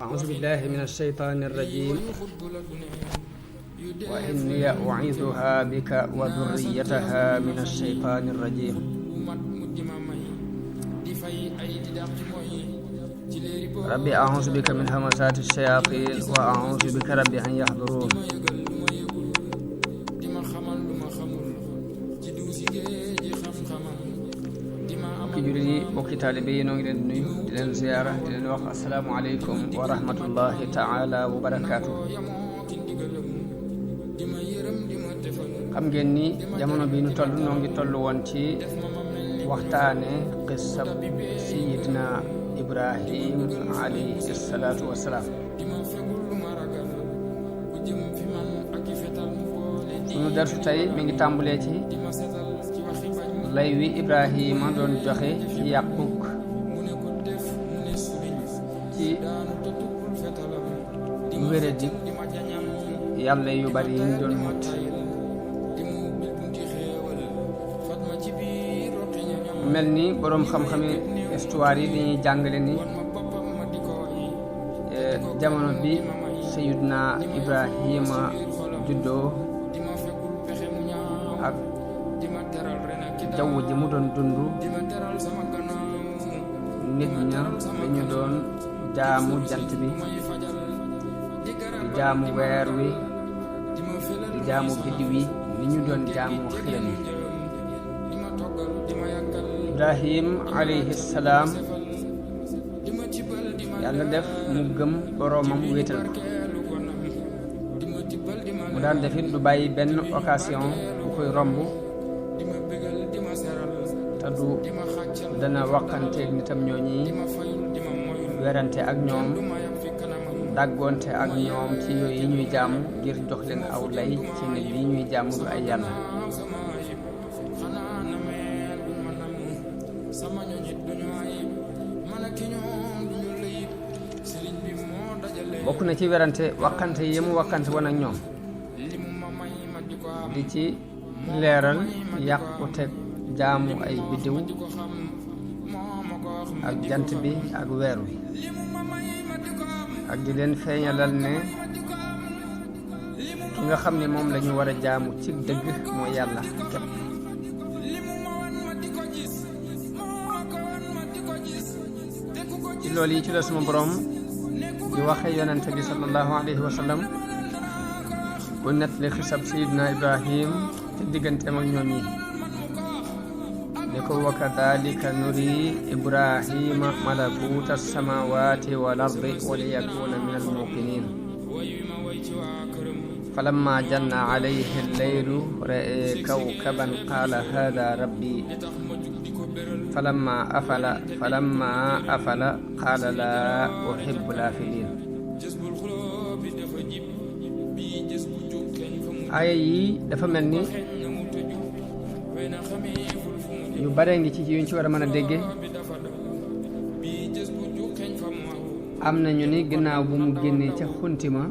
أعوذ بالله من الشيطان الرجيم وإني أعيذها بك وذريتها من الشيطان الرجيم ربي أعوذ بك من همزات الشياطين وأعوذ بك ربي أن يحضرون bokki jullit yi bokki taalibe yi noo ngi leen di nuyu di leen ziyaara di leen wax assalaamu aleykum wa rahmatullahi taala wa barakaatu. xam ngeen ni jamono bi nu toll noo ngi toll woon ci waxtaane qissab sayidina Ibrahim alayhi salaatu wassalaam. sunu darsu tey mi ngi tàmbalee ci lay wi Ibrahima doon joxe ci yàquk ci wéradik yàlla yu bari yi ñu doon mut mel ni boroom xam-xami histoire yi dañuy jàngale ni jamono bi Sayyidina Ibrahima juddoo ak jaww ji mu doon dund nit ña dañu doon jaamu jant bi di jaamu weer wi di jaamu biddiw yi ni ñu doon jaamu xiram yi. Ibrahim alayhi salaam yàlla def mu gëm boroomam wéetal ko mu daan defit du bàyyi benn occasion bu koy romb te du dana waxanteeg nitam ñooñi werante ak ñoom dàggoonte ak ñoom ci yooyu yi ñuy jaamu ngir jox leen aw lay ci ne lii ñuy jaamu du ay yàlla. bokk na ci werante waxante yi mu waxante woon ak ñoom di ci leeral yàqute jaamu ay biddiw ak jant bi ak weer wi ak di leen feeñalal ne ki nga xam ne moom la ñu war a jaamu ci dëgg mooy yàlla képp. ci loolu yi ci la suma borom di waxe yonente bi sallallahu alayhi wa sallam bu nettali xisab sayidina Ibrahim ci digganteem ak ñoom yi ne ko wa kadhalika nuri Ibrahima malakuta samawati wal ardi wa liyakuna min al muqinin falamma janna alayhi al-laylu ra'a kawkaban qala hadha rabbi falamma afala qala la uhibbu al-afilin. aaya yi dafa mel ni yu bare ngi ci yuñ ci war a mën a dégge. am nañu ni ginnaaw bu mu génnee ca xuntima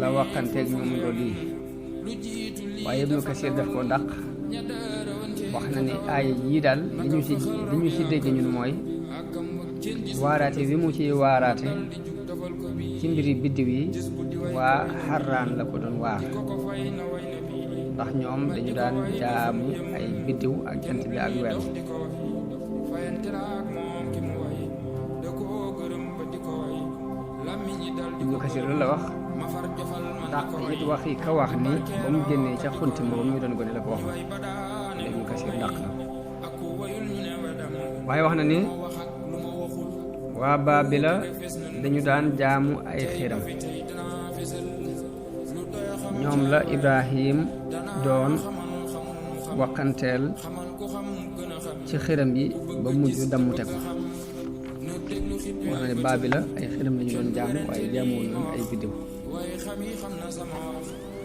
la waxanteeg ñoom loolu yi waaye Ibnu Kasir def ko dàq wax na ni aaya yii daal li ñu ci dégg ñun mooy waaraate bi mu ci waaraate ci mbiri biddiw yi waa Harraan la ko doon waar ndax ñoom dañu daan jaamu ay biddiw ak jant bi ak weer. Ibnu Kasir loolu la wax ndax it waxi ka wax ni ba mu génnee ca xunti ma ba mu doon gone la ko waxoon Ibnu Kasir dàq na waaye wax na ni waa Baabila dañu daan jaamu ay xiram ñoom la Ibrahim doon waxanteel ci xiram yi ba mujj dammute ko. wax na ne Baabila ay xiram lañu doon jaamu waaye jaamuwoon noonu ay biddiw.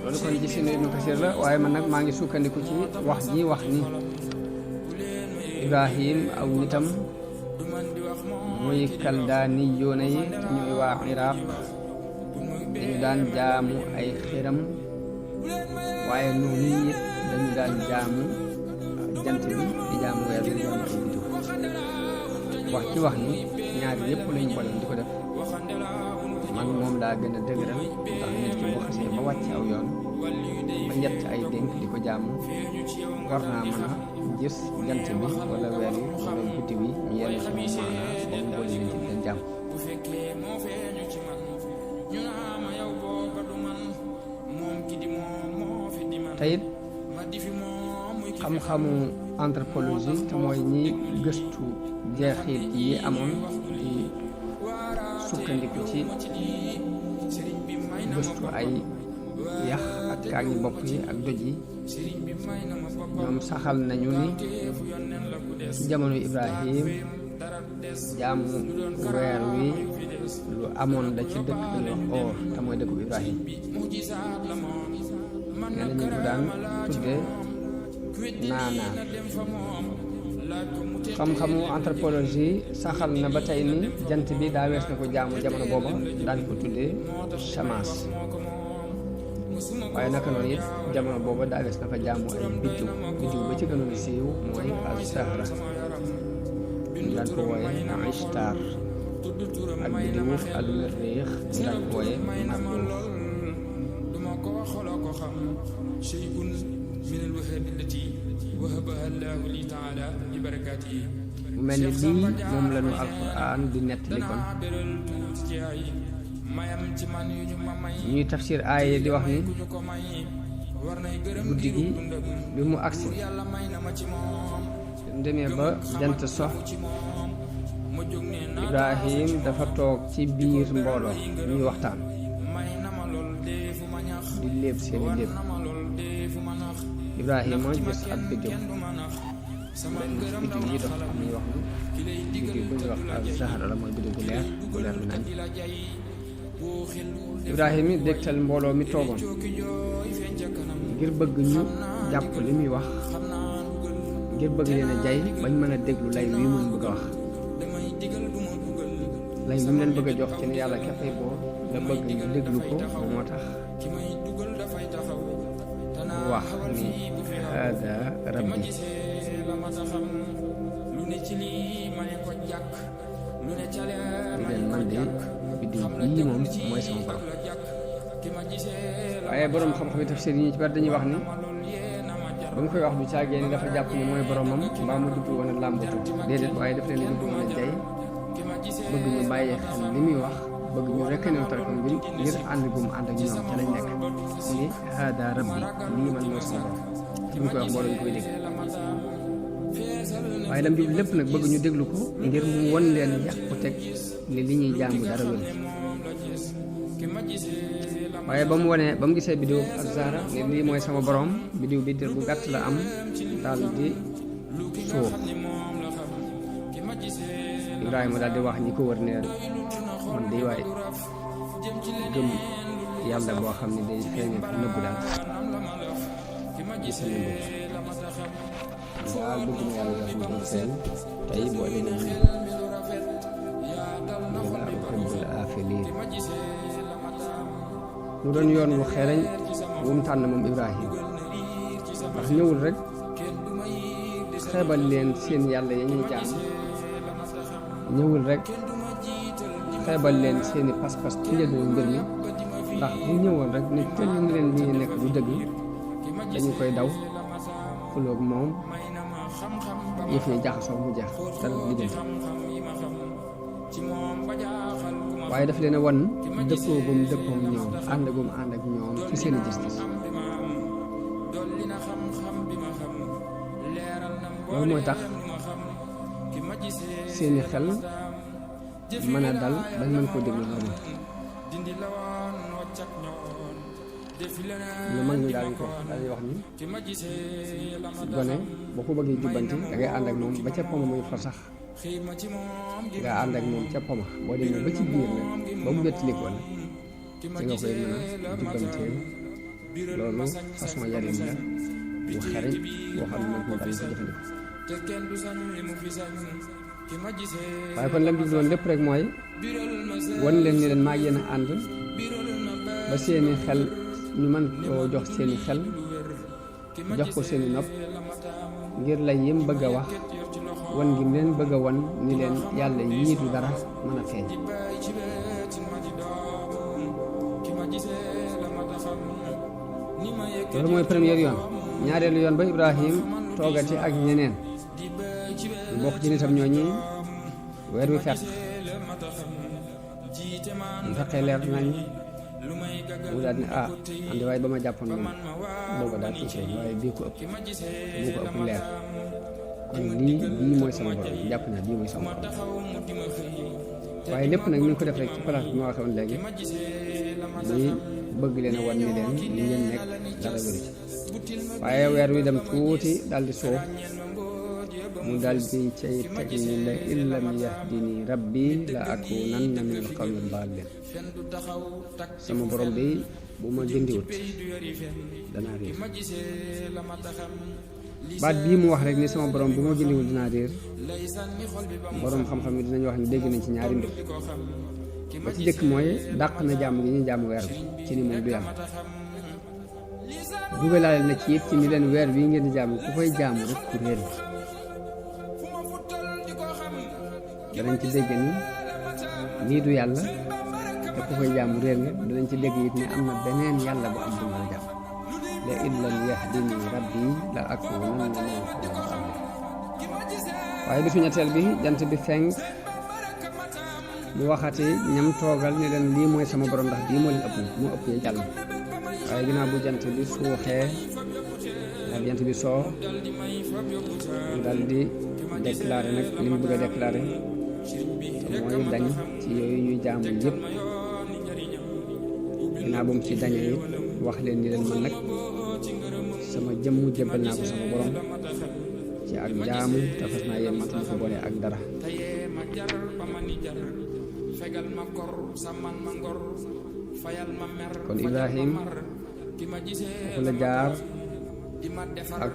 loolu kon ci seen Ibnu Kasir la waaye man nag maa ngi sukkandiku ci wax ji wax ni Ibrahim aw nitam muy kaldaani yoona yi te ñuy waa Iraq dañu daan jaamu ay xiram waaye noonu it dañu daan jaamu jant bi di jaamu weer di jaamu ay biddiw. wax ci wax ni ñaari yëpp lañu boole di ko def man moom laa gën a dëgëral ndax nit ki bu xasee ba wàcc aw yoon ba ñett ay dénk di ko jaamu war naa mën a gis jant bi wala weer yi wala guddi bi ñu yenn ci moom maanaa ba mu boole leen ci leen jàmm teyit xam-xamu anthropologie te mooy ñi gëstu jeexit yi amoon di sukkandiku ci gëstu ay yax ak kaañi bopp yi ak doj yi ñoom saxal nañu ni ci jamono Ibrahim jaamu weer wi lu amoon la ci dëkk bi ñu wax Or te mooy dëkku Ibrahim nee na ñu ko daan tudde naanaan xam-xamu anthropologie saxal na ba tey ni jant bi daa wees na ko jaamu jamono booba daan ko tuddee Shamas waaye naka noonu it jamono booba daa wees na fa jaamu ay biddiw ba ci gënoon siiw mooy az-Zahra ñu daan ko wooye Ishtar ak biddiwu al-Miriix ñu daan ko wooye Marduux mu mel ni lii moom la ñu alquran di nettali kon ñuy tafsir aaya di wax ni guddi gi bi mu agsi demee ba jant sox Ibrahim dafa toog ci biir mbooloo ñuy waxtaan di léeb seeni léeb Ibrahima gis ab biddiw benn biddiw yi dox am ñuy wax ni biddiw bu ñuy wax az-Zahra la mooy biddiw bu leer bi nañ Ibrahima yi dégtal mbooloo mi toogoon ngir bëgg ñu jàpp li muy wax ngir bëgg leen a jay bañ mën a déglu lay wi mu bëgg a wax lay bi mu leen bëgg a jox ci ne yàlla képpay boo la bëgg ñu déglu ko moo tax wax ni hada rabbi di leen man de biddiw bii moom mooy sama borom waaye borom xam-xam yi tafsir yi ñu ci bari dañuy wax ni ba nga koy wax du caagee ni dafa jàpp ni mooy boromam mbaa mu jublu woon a làmbatu déedéet waaye daf leen jublu woon a jay bëgg ñu bàyyi xel li muy wax bëgg ñu rekk new tar ko ngir ànd gum ànd ak ñoom ca lañ nekk ni hada rabbi lii man mooy sama borom bu ñu koy wax mbooloo ñu koy dégg waaye lam jublu lépp nag bëgg ñu déglu ko ngir mu won leen yàq ko teg ni li ñuy jaamu dara wér waaye ba mu gisee biddiw ak Zahra ne lii mooy sama borom biddiw bi dir bu gàtt la am daal di suux Ibrahima daal di wax ñi ko wër ne man day waaye gëm yàlla boo xam ne day feeñe fu nëbbu daal gis nañ daal bëgg na yàlla def mu feeñ tey boo demee ñu la uhibbul aafiliin mu doon yoon wu xereñ wu mu tànn moom Ibrahima ndax ñëwul rek xeebal leen seen yàlla ya ñuy jaam ñëwul rek xeebal leen seeni pas-pas ci njëlbéenu mbir mi ndax bu ñëwoon rek ne teel ñu leen li ñu nekk du dëgg dañu koy daw xuloog moom yëf yi jaxasoo mu jeex dara diggante waaye daf leen a wan dëppoo gum dëppoom ñoom ànd gum ànd ak ñoom ci seeni gis-gis loolu mooy tax seeni xel mën a dal bañ mën koo déglu loolu lu mag ñi daal ko daal wax ni gone boo ko bëggee jubbanti da ngay ànd ak moom ba ca poma muy fa sax nga ànd ak moom ca poma boo demee ba ci biir nag ba mu wettalikoo nag ci nga koy mën a jubbantee loolu façon yarin la bu xereñ boo xam ne moom daal ko jëfandikoo waaye kon lam jublu woon lépp rek mooy wan leen ni leen maa ngi yéen a ànd ba seeni xel ñu mën koo jox seeni xel jox ko seeni nopp ngir lay yim bëgg a wax wan ngi leen bëgg a wan ni leen yàlla yiitu dara mën a feeñ loolu mooy premier yoon. ñaareelu yoon ba Ibrahim toogati ak ñeneen bokk ci nitam ñooñi weer wi fekk mu fekkee leer nañ mu daal ne andi waaye ba ma jàppoon moom booba daal tuuti waaye bii ko ëpp leer kon bii mooy sama borom jàpp naa bii mooy sama borom waaye lépp nag ñu ngi ko def rek ci place bi ma waxee woon léegi muy bëgg leen a wan ni leen li ngeen nekk dara wéru ci waaye weer wi dem tuuti daal di suuf mu daal di cay teg ni la illam yahdini rabbi la akunanna min al qawmi daalliin sama borom bi bu ma gindiwut danaa réer baat bii mu wax rek ni sama borom bu ma gindiwut dinaa réer borom xam-xam yi dinañ wax ni dégg nañ ci ñaari mbir ba ci jëkk mooy dàq na jàmm gi ñu jàmm weer bi ci ni moom du yàlla dugalaale na ci it ci ni leen weer bii ngeen di jàmm ku koy jàmm rek ku réer bi danañ ci dégg ni nii du yàlla te ku koy jàmm réer nga danañ ci dégg it ni am na beneen yàlla bu am bu mën a jàmm la in lam yahdini rabbi la akunanna min al-qawmi daalliin waaye bisu ñetteel bi jant bi fenk mu waxati ñam toogal ni leen lii mooy sama borom ndax bii moo leen ëpp moo ëpp ya jàll waaye ginnaaw bu jant bi suuxee ak jant bi soo mu dal di déclaré nag li mu bëgg a déclaré te mooy dañ ci yooyu ñuy jaamu yëpp ginnaaw bu mu ci dañee it wax leen ni leen man nag sama jëmm jébbal naa ko sama borom ci ak jaamu te fas naa yéen matuma ko boole ak dara kon Ibrahim foofu la jaar ak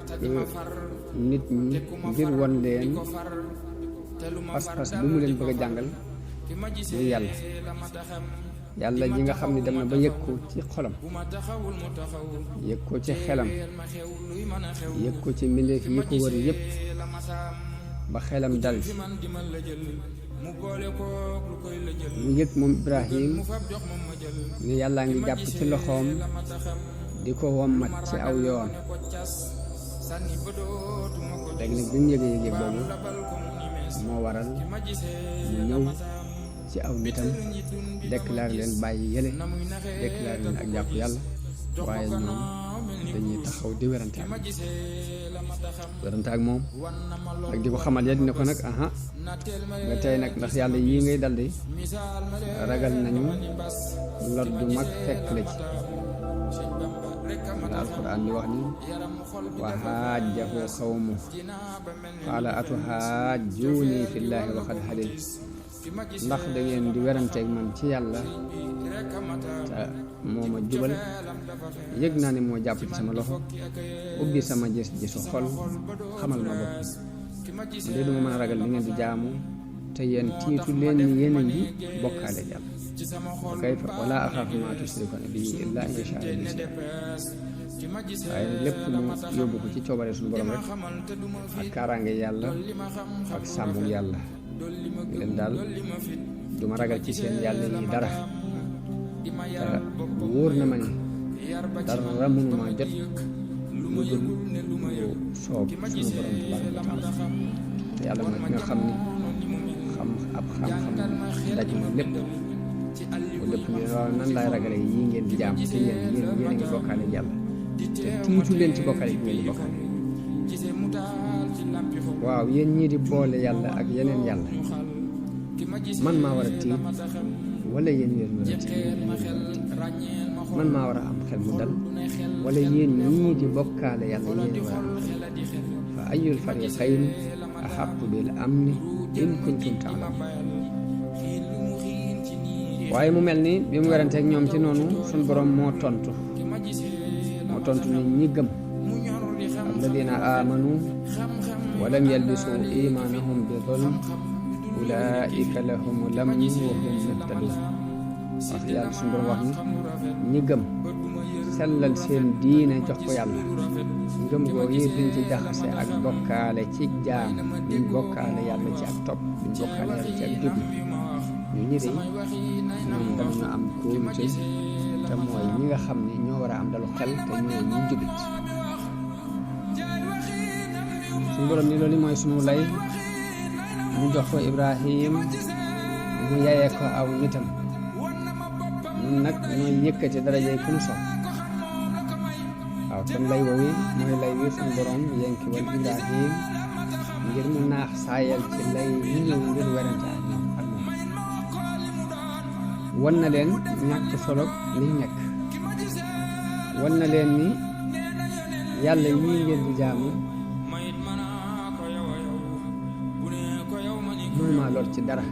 nit ñi ngir won leen pas-pas bi mu leen bëgg a jàngal muy yàlla ji nga xam ne dem na ba yëg ko ci xolam yëg ko ci xelam yëg ko ci mbindeef yi ko wër yëpp ba xelam dal mu yëg moom Ibrahim ni yàllaa ngi jàpp ci loxoom di ko wommat ci aw yoon léegi nag bi mu yëgee yëg boobu moo waral mu ñëw ci aw nitam déclaré leen bàyyi yële déclaré leen ak jàpp yàlla waaye ñoom dañuy taxaw di werante ak moom ak di ko xamal ya dina ko nag nga tey nag ndax yàlla yii ngay daldi ragal nañu lor du mag fekk la ci la alquran di wax ni wa haajjahu qawmu qaala atuhaajjuuni fillaahi wa qad hadayt ndax da ngeen di weranteeg man ci yàlla te moo ma jubal yëg naa ne moo jàpp ci sama loxo ubbi sama gis-gisu xol xamal ma bopp mu dee duma mën a ragal li ngeen di jaamu te yéen tiitu leen ni yéen a ngi bokkaale yàlla kayfa wala axaafu maa tushrikuuna bihi illaa an yashaa bi waaye lépp mu yóbbu ko ci coobare suñu borom rek ak kaaraange yàlla ak sàmmum yàlla leen daal duma ragal ci seen yàlla yi dara te wóor na ma ne dara mënuma jot lu dul lu soob suñu borom tabaaraka wa taala te yàlla mooy ki nga xam ni xam-xam daj na lépp bu lépp ni waaw nan laay ragale yii ngeen di jaam te yéen a ngi bokkaale yàlla te tiitu leen ci bokkaale bi ngeen di bokkaale waaw yéen ñii di boole yàlla ak yeneen yàlla man maa war a tiit wala yéen war a tiit man maa war a am xel mu dal wala yéen ñii di bokkaale yàlla yéen war a am xel fa ayyul fariqayn ahaqqu bil amni in kuntum ta'lamun waaye mu mel ni bi mu weranteeg ñoom ci noonu suñ borom moo tontu ni ñi gëm alladina amanu walam yalbisu imanahum bi zulm ulaika lahumul amn wa hum muhtadun wax yàlla suñu borom wax ni ñi gëm sellal seen diine jox ko yàlla ngëm googu yi duñ ci jaxase ak bokkaale ci jaam duñ bokkaale yàlla ci ak topp duñ bokkaale yàlla ci ak jub ñu ñi de ñoom danañu am kóolute te mooy ñi nga xam ne ñoo war a am dalu xel te ñooy ñi jubit suñu borom ni loolu mooy sunu lay ñu jox ko Ibrahim mu yayee ko aw nitam ñun nag ñooy yëkkati darajay ku nu sopp waaw kon lay woowi mooy lay wi suñu borom yenkiwal Ibrahim ngir mu naax saayal ci lay yi ñëw ngir werante ak moom wan na leen ñàkk solo liy nekk wan na leen ni yàlla yii ngeen di jaamu mënumaa lor ci dara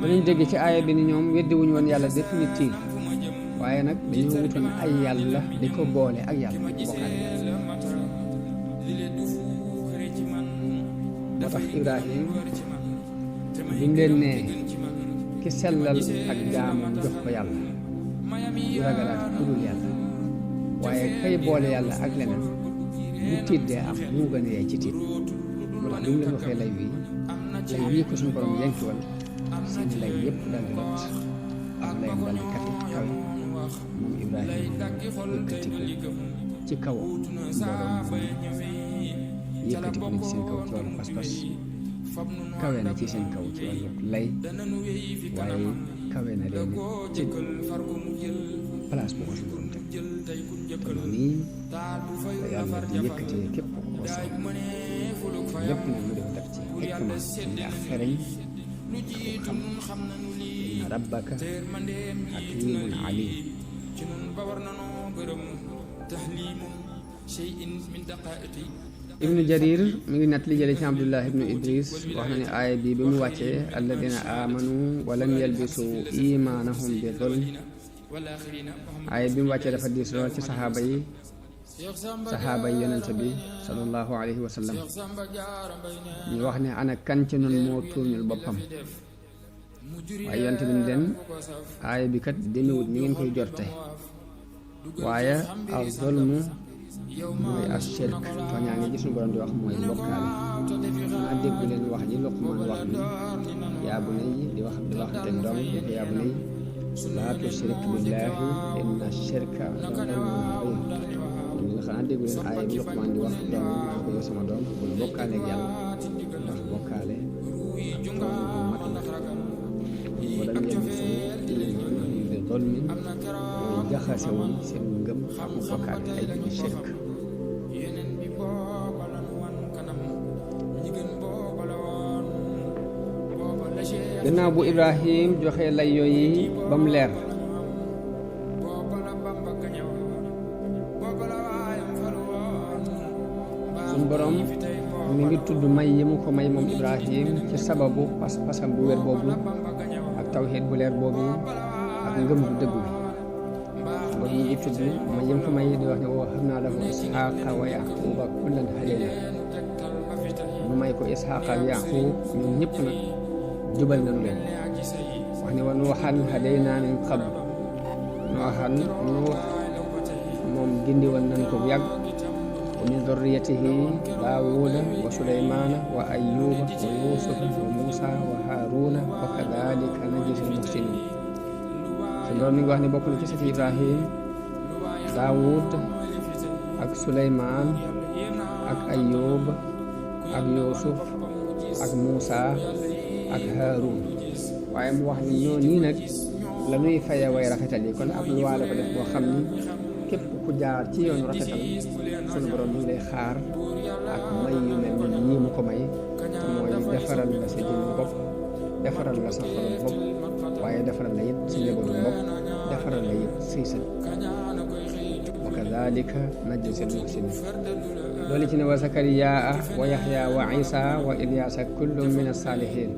danañ dégg ci aaya bi ni ñoom weddi wuñu woon yàlla définitif waaye nag dañoo wutoon ay yàlla di ko boole ak yàlla bokkaale moo tax Ibrahim biñ leen nee ki sellal ak jaamam jox ko yàlla du ragalaat ku dul yàlla waaye kay boole yàlla ak leneen bu tiit dee am mu gën a yey ci tiit moo tax bi mu leen waxee lay wii ko suñu borom yenkiwal seen lay yëpp daal di lot ak layam daal di kafe kawe moom Ibrahim yëkkati ko ci kaw mbooloo yëkkati ko ci seen kaw ci wàllu pas-pas kawe na ci seen kaw ci wàllu lay waaye kawe na leen ci place bu ko suñu borom teg te nii la yàlla di yëkkatee képp ko soob lépp nag mu def ci hikma ndax xereñ ko xam inna rabbaka hakimun alim ibnu jarir mi ngi nett li jële ci abdullah ibnu idris wax na ne aaya bi mu wàccee alladina amanu walam yalbisu imanahum bi zulm aaya bi mu wàccee dafa diis lool ci saxaaba yi yonente bi sallallahu alayhi wa sallam ñu wax ne ana kan ci nun moo tuuñul boppam waaye yonente bi ni leen aaya bi kat demewut ni ngeen koy jorte waaye al zulmu mooy as shirk tooñaa ngi gis suñu borom di wax mooy bokkaale xanaa déggu leen wax ji Luqmaan wax ni yaa bunayya di wax teg doom di ko yaa bunayya laa tushrik billaahi inna shirka la zulmun aziim ñu xanaa déggu leen aaya bi Luqmaan di wax doom ko yow sama doom bul bokkaale ak yàlla ndax bokkaale ak tooñ bu mag la wala ngeen di bi zulmin mooy jaxasewuñ seen ngëm ak bokkaale ay bi shirk gannaaw bu Ibrahim joxe lay yooyu ba mu leer suñ borom mi ngi tudd may yi mu ko may moom Ibrahim ci sababu pas-pasam bu wér boobu ak tawxiid bu leer boobu ak ngëm bu dëgg bi boobu mi ngi tudd may yi mu ko may di wax ne wa wahabnaa lahu isxaaqa wa yaquuba kullan hadaynaa mu may ko isxaaqa ak yaquub ñoom ñëpp nag jubal nañu leen wax ne wa nuuxan hadaynaa min qabl nuux moom gindi woon nañ ko bu yàgg wa min durriyatihi daawuda wa suleymaana wa ayyuba wa yuusufa wa muusa wa haaruna wa kadalika najzil muhsinin te loolu mi ngi wax ne bokk na ci sëti Ibrahim daawud ak suleymaan ak ayyub ak yuusuf ak muusa ak Haarun waaye mu wax ni ñoo nii nag la ñuy faye way rafetal yi kon ab luwaa la ko def boo xam ni képp ku jaar ci yoonu rafetal sunu borom mi ngi lay xaar ak may yu mel ni ñii mu ko may te mooy defaral la sa jëmm bopp defaral la sa xolom bopp waaye defaral la it sa njabootu bopp defaral la it say sët wa kadalika najzil muhsinin loolu ci ne wa zakariyaa wa yaxya wa isa wa ilyaasa kullum min as-saalihiin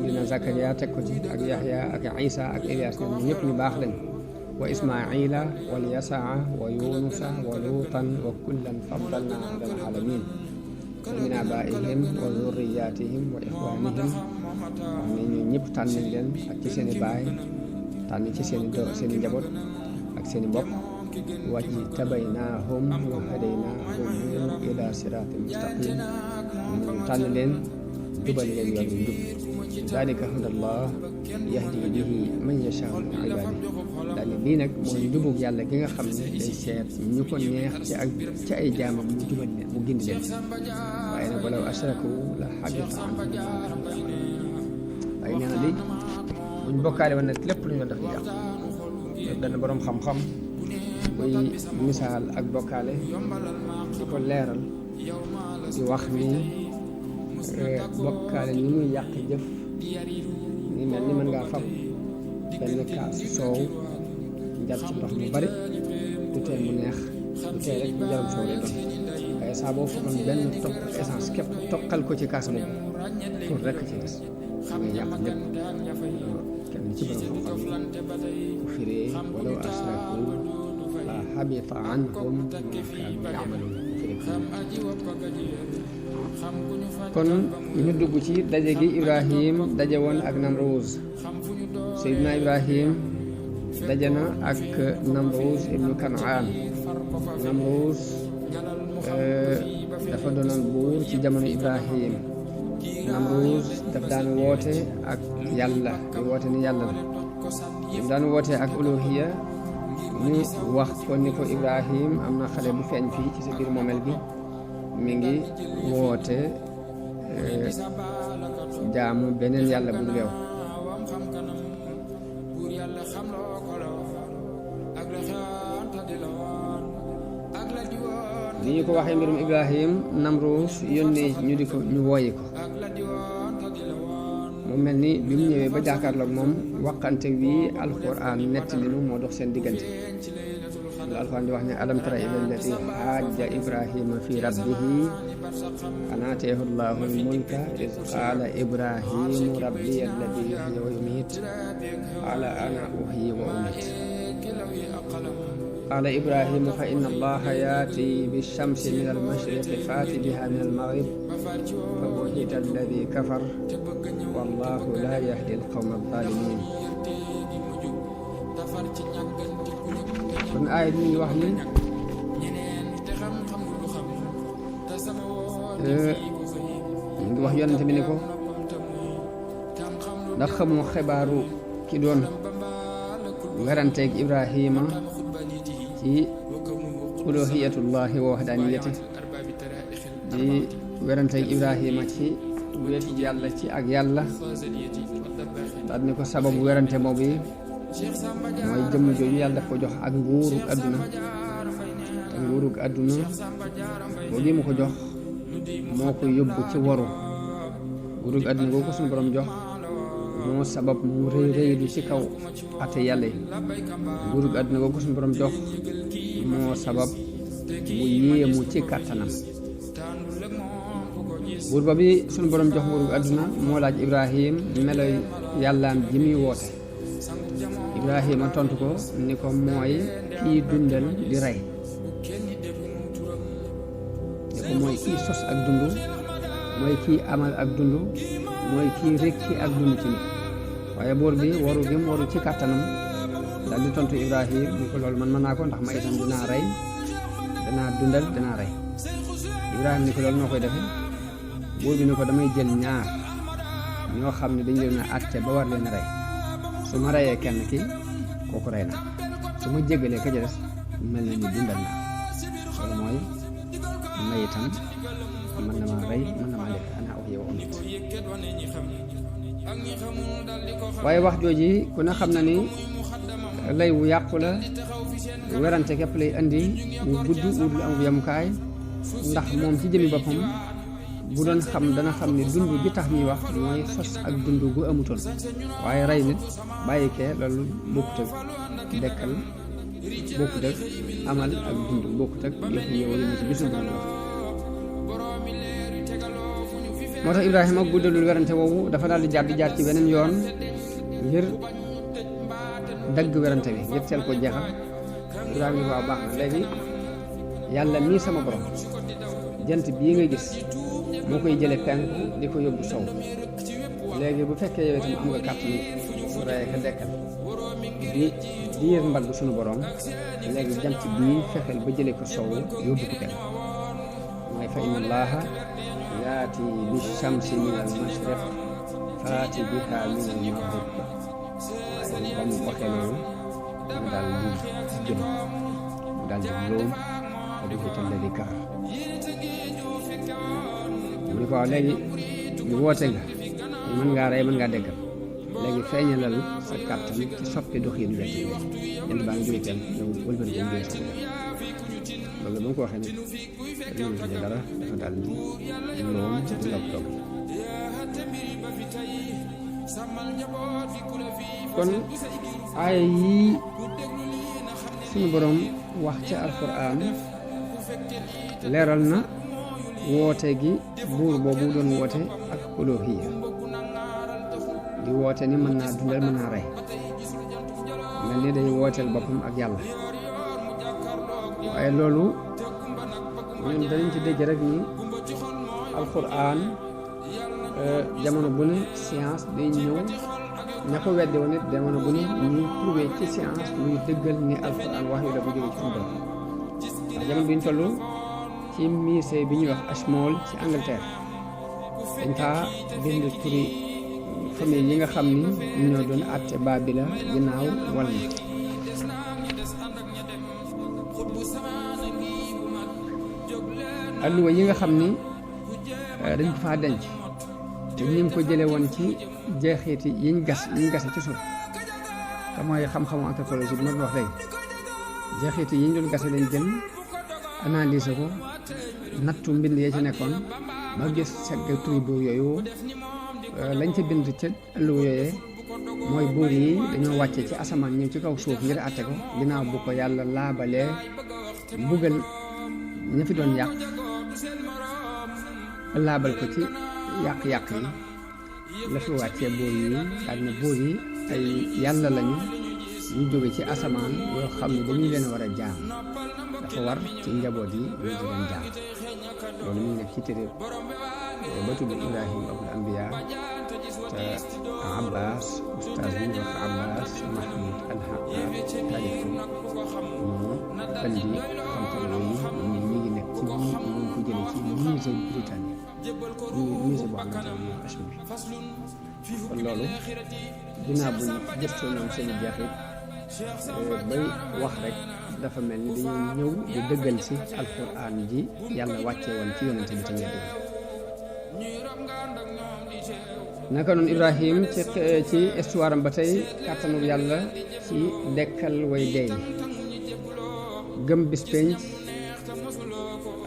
dina zakariya teg ko ci ak yaxya ak isa ak ilyaas ñoom ñëpp ñu baax lañ wa ismaila wa lyasaa wa yunusa wa luutan wa kullan faddalna ala al-aalamiin wa min abaa'ihim wa zurriyatihim wa ixwaanihim wax ne ñoo ñëpp tànn nañ leen ak ci seen i baay tànn ci seen i njaboot ak seen i mbokk wajtabaynaahum wa hadaynaahum ila siraatin mustaqim ñu tànn leen jubal leen yoon wi njub dalika hudallah yahdi bihi man yashaau min ibaadi daal ni lii nag mooy njubug yàlla gi nga xam ne day seet ñu ko neex ci ay jaamam mu jubal leen mu gindi leen waaye nag walaw ashraku la habita anhum waaye nee na lii buñ bokkaale woon nag lépp lu ñu doon def di yàq benn boroom xam-xam buy misaal ak bokkaale di ko leeral di wax ni bokkaale ni muy yàq jëf ni mel ni mën ngaa fab benn kaas soow njar ci ndox mu bari du tee mu neex du tee rek bu jarum soow lay doon waaye saa boo faboon benn topp essence képp toqal ko ci kaas boobu pour rekk ci des da ngay yàq lépp kenn ci borom xam-xam ku firee walaw ashraku la habita anhum ma kaanu ya'maluun kon ñu dugg ci daje gi Ibrahim daje woon ak Namruuz Seydina Ibrahim daje na ak Namruuz ibnu Kanaan Namruuz dafa doonoon buur ci jamono Ibrahim Namruuz daf daan woote ak yàlla di woote ni yàlla la daf daan woote ak uluhiya ñu wax ko ni ko Ibrahim am na xale bu feeñ fii ci sa biir moomeel bi mi ngi woote jaamu beneen yàlla bu dul yow li ñu ko waxee mbirum Ibrahim Namruus yónnee ñu wooyi ko mu mel ni bi mu ñëwee ba jàkkaarloog moom waxante wi alquran nettali nu moo dox seen diggante lu alquran di wax ne alam tara ila allati hajja Ibrahima fi rabbihi an aataahu llahu almulka iz qaala Ibrahimu rabbi alladi yuhyi wa yumiit qaala ana uhyi wa umiit qaala Ibrahimu fa inna allaha yaati bishamsi min almashriqi faati biha min almaghrib fa buhita alladi kafar wallahu la yahdi alqawma alzalimin kon aaya bi ñu wax ni ñu ngi wax yonente bi ni ko ndax xamoo xibaaru ki doon weranteeg Ibrahima ci uluhiyatullahi wa wahdaniyati di weranteeg Ibrahima ci wéetu yàlla ci ak yàlla daal ni ko sababu werante boobu yi mooy jëmm jooju yàlla daf ko jox ak nguurug àdduna te nguurug àdduna boobu mu ko jox moo ko yóbbu ci waru nguurug àdduna boobu ko suñu borom jox moo sabab mu rëy rëylu ci kaw ate yàlla yi nguurug àdduna boobu ko suñu borom jox moo sabab mu yéemu ci kàttanam buur ba bi suñu borom jox nguurug àdduna moo laaj Ibrahim meloy yàllaam ji muy woote Ibrahima tontu ko ni ko mooy kii dundal di rey ni ko mooy kii sos ak dund mooy kii amal ak dund mooy kii rekki ak dund ci nit waaye buur bi waru gi mu waru ci kàttanam daal di tontu Ibrahim ni ko loolu man mën naa ko ndax ma itam dinaa rey danaa dundal danaa rey Ibrahima ni ko loolu noo koy defee buur bi ni ko damay jël ñaar ñoo xam ne dañ leen a àtte ba war leen a rey su ma reyee kenn ki kooku rey na su ma jéggalee ka ca des mel na ni dundal na loolu mooy may itam mën na maa rey mën na maa lekk ana aw yow amit waaye wax jooji ku ne xam na ni lay wu yàqu la werante képp lay andi wu gudd wudul am yemukaay ndax moom ci jëmi boppam bu doon xam dana xam ne dund gi tax ñuy wax mooy sos ak dund gu amutoon waaye rey nit bàyyi kee loolu bokkut ak dekkal bokkut ak amal ak dund bokkut ak yëf yow yi ci bisu dund wax moo tax Ibrahima guddalul werante woowu dafa daal di jaar ci beneen yoon ngir dagg werante bi ngir teel ko jeexal Ibrahima ni waaw baax na léegi yàlla mii sama borom jant bii nga gis moo koy jële penku di ko yóbbu sow léegi bu fekkee yow itam am nga kàttanu reye ka dekkal di diir mbagg suñu borom léegi jant bii fexeel ba jële ko sow yóbbu ko penku mooy fa inna allaha yaati bi shamsi min al mashriq faati biha min al maghrib waaye ba mu waxee loolu mu daal di gëm mu daal di loom te di ko tëllali kafar mu ne ko waaw léegi ñu woote nga mën ngaa rey mën ngaa déggal léegi feeñalal sa kàttan ci soppi doxin wet yi jant baa ngi jóge teel ñëw wëlbati ko jóge sa loolu ba mu ko waxee nag mënu ci dara dafa daal di loom di log dog kon aaya yii suñu borom wax ca alquran leeral na woote gi buur boobu doon woote ak uluhiyya di woote ni mën naa dundal mën naa rey mel ni day wooteel boppam ak yàlla waaye loolu ñun danañ ci dégg rek ni alquran jamono bu ne science day ñëw ña ko weddi woon it jamono bu ne ñuy prouvé ci science luy dëggal ni alquran wax yu la bu jóge ci suñu borom waaye jamono bi ñu toll ci musée bi ñuy wax Ashmole ci Angleterre dañ faa bind turi famille yi nga xam ni ñu ñoo doon àtte Baabila ginnaaw wal na alluwa yi nga xam ni dañ ko faa denc te ñu ngi ko jële woon ci jeexiti yiñ gase ci suuf te mooy xam-xamu anthropologie bi ma wax léegi jeexiti yiñ doon gase lañ jël analyse ko nattu mbind yee ci nekkoon ba gis segg turi buur yooyu lañ ca bind ca alluwa yooyee mooy buur yi dañoo wàcce ci asamaan ñëw ci kaw suuf ngir àtte ko ginnaaw bu ko yàlla laabalee mbugal ña fi doon yàq laabal ko ci yàq-yàq yi la fi wàccee buur yi daal ne buur yi ay yàlla lañu ñu jóge ci asamaan yoo xam ne dañuy leen war a jaam dafa war ci njaboot yi ñu di leen jaam loolu mu ngi nekk ci téere ba tudd Ibrahim abul anbiya te Abbas ustaas bi ñu wax Abbas Mahmoud al-Haqqar taalif ko mu andi xam-xam yooyu ñu ngi nekk ci ñu ngi ko jëlee ci musée Britannique musée boo xamante ne mooy Ashmole kon loolu ginnaaw bu ñu gëstoo ñoom seen i jeexit bay wax rek dafa mel ni dañuy ñëw di dëggal si alquran ji yàlla wàcce woon ci yonente bi te ngeen dëgg naka noonu Ibrahim ci histoire am ba tey kàttanu yàlla ci dekkal way dee gëm bis penc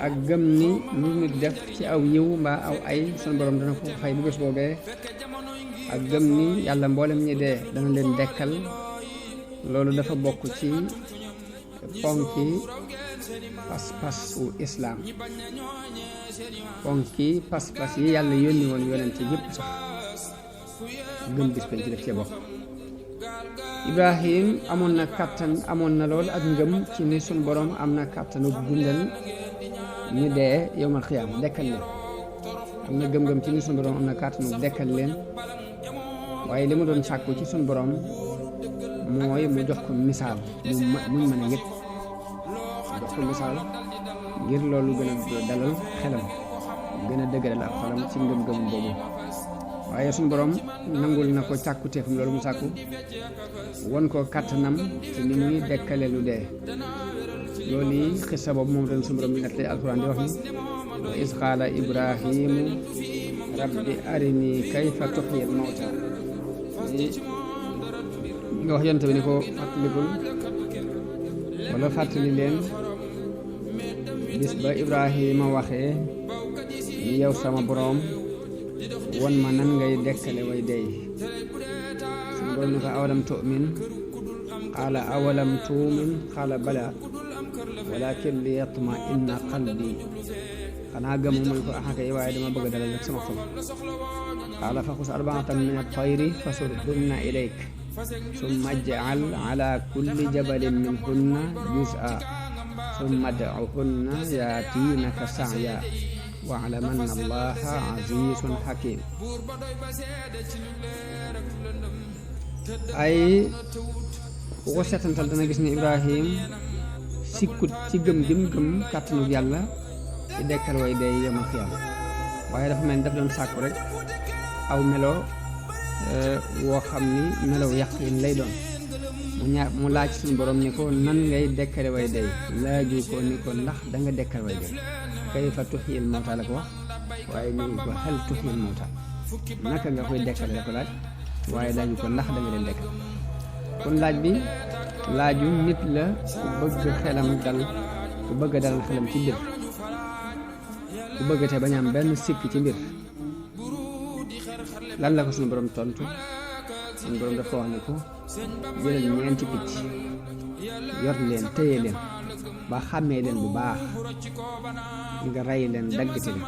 ak gëm ni lu nit def ci aw yiw mbaa aw ay sunu borom dana ko xëy bu bés boobee ak gëm ni yàlla mboolem ñi dee dana leen dekkal loolu dafa bokk ci ponki pas-pasu islaam ponki pas-pas yi yàlla yónni woon yonente yëpp sax gëm bis penc def cee bokk Ibrahim amoon na kàttan amoon na lool ak ngëm ci ni sunu borom am na kàttanu dundal ñu dee yowmal xiyaam dekkal leen am na gëm-gëm ci ni sunu borom am na kàttanu dekkal leen waaye li mu doon sàkku ci sunu borom mooy mu jox ko misaal mu mën a yëg jox ko misaal ngir loolu gën a dalal xelam gën a dëgëral ak xolam ci ngëm-ngëm boobu waaye suñu borom nangul na ko càkkuteefam loolu mu sàkku won ko kàttanam ci ni muy dekkale lu dee loolu yi xissa boobu moom doon suñu borom di nettali alquran di wax ni wa is qaala ibrahimu rabbi arini kayfa tuxyil mawta nga wax yonte bi ni ko fàttalikul wala fàttali leen bis ba Ibrahima waxee ni yow sama boroom won ma nan ngay dekkale way dey suñu boroom ni ko awalam tu'min qaala awalam tu'min qaala bala walakin li yatma inna qalbi xanaa gëm mu ne ko axakay waaye dama bëgg a dalal rek sama xol qaala fa xus arba'atan min at-tayri fasurhunna ilayk summa ij'al ala kulli jabalin minhunna juz'a summa ad'uhunna yaatinaka sa'ya wa'lam anna allaha azizun hakim ay ku ko seetantal dana gis ne Ibrahim sikkut ci gëm kàttanu yàlla ci dekkal way dee yawmal qiyaama waaye dafa mel ni daf doon sàkku rek aw melo woo xam ni melaw yaqin lay doon mu laaj suñu borom ni ko nan ngay dekkale way dey laaju ko ni ko ndax da nga dekkal way dey kayfa tuhyil mawta la ko wax waaye ñu ko hal tuhyil mawta naka nga koy dekkale la ko laaj waaye laaju ko ndax da nga leen dekkal kon laaj bi laaju nit la ku bëgg xelam dal ku bëgg dalal xelam ci mbir ku bëgg te bañ am benn sikk ci mbir lan la ko suñu borom tontu suñu borom dafa wax ni ko jëlal ñeenti picc yor leen téye leen ba xàmmee leen bu baax nga rey leen daggate leen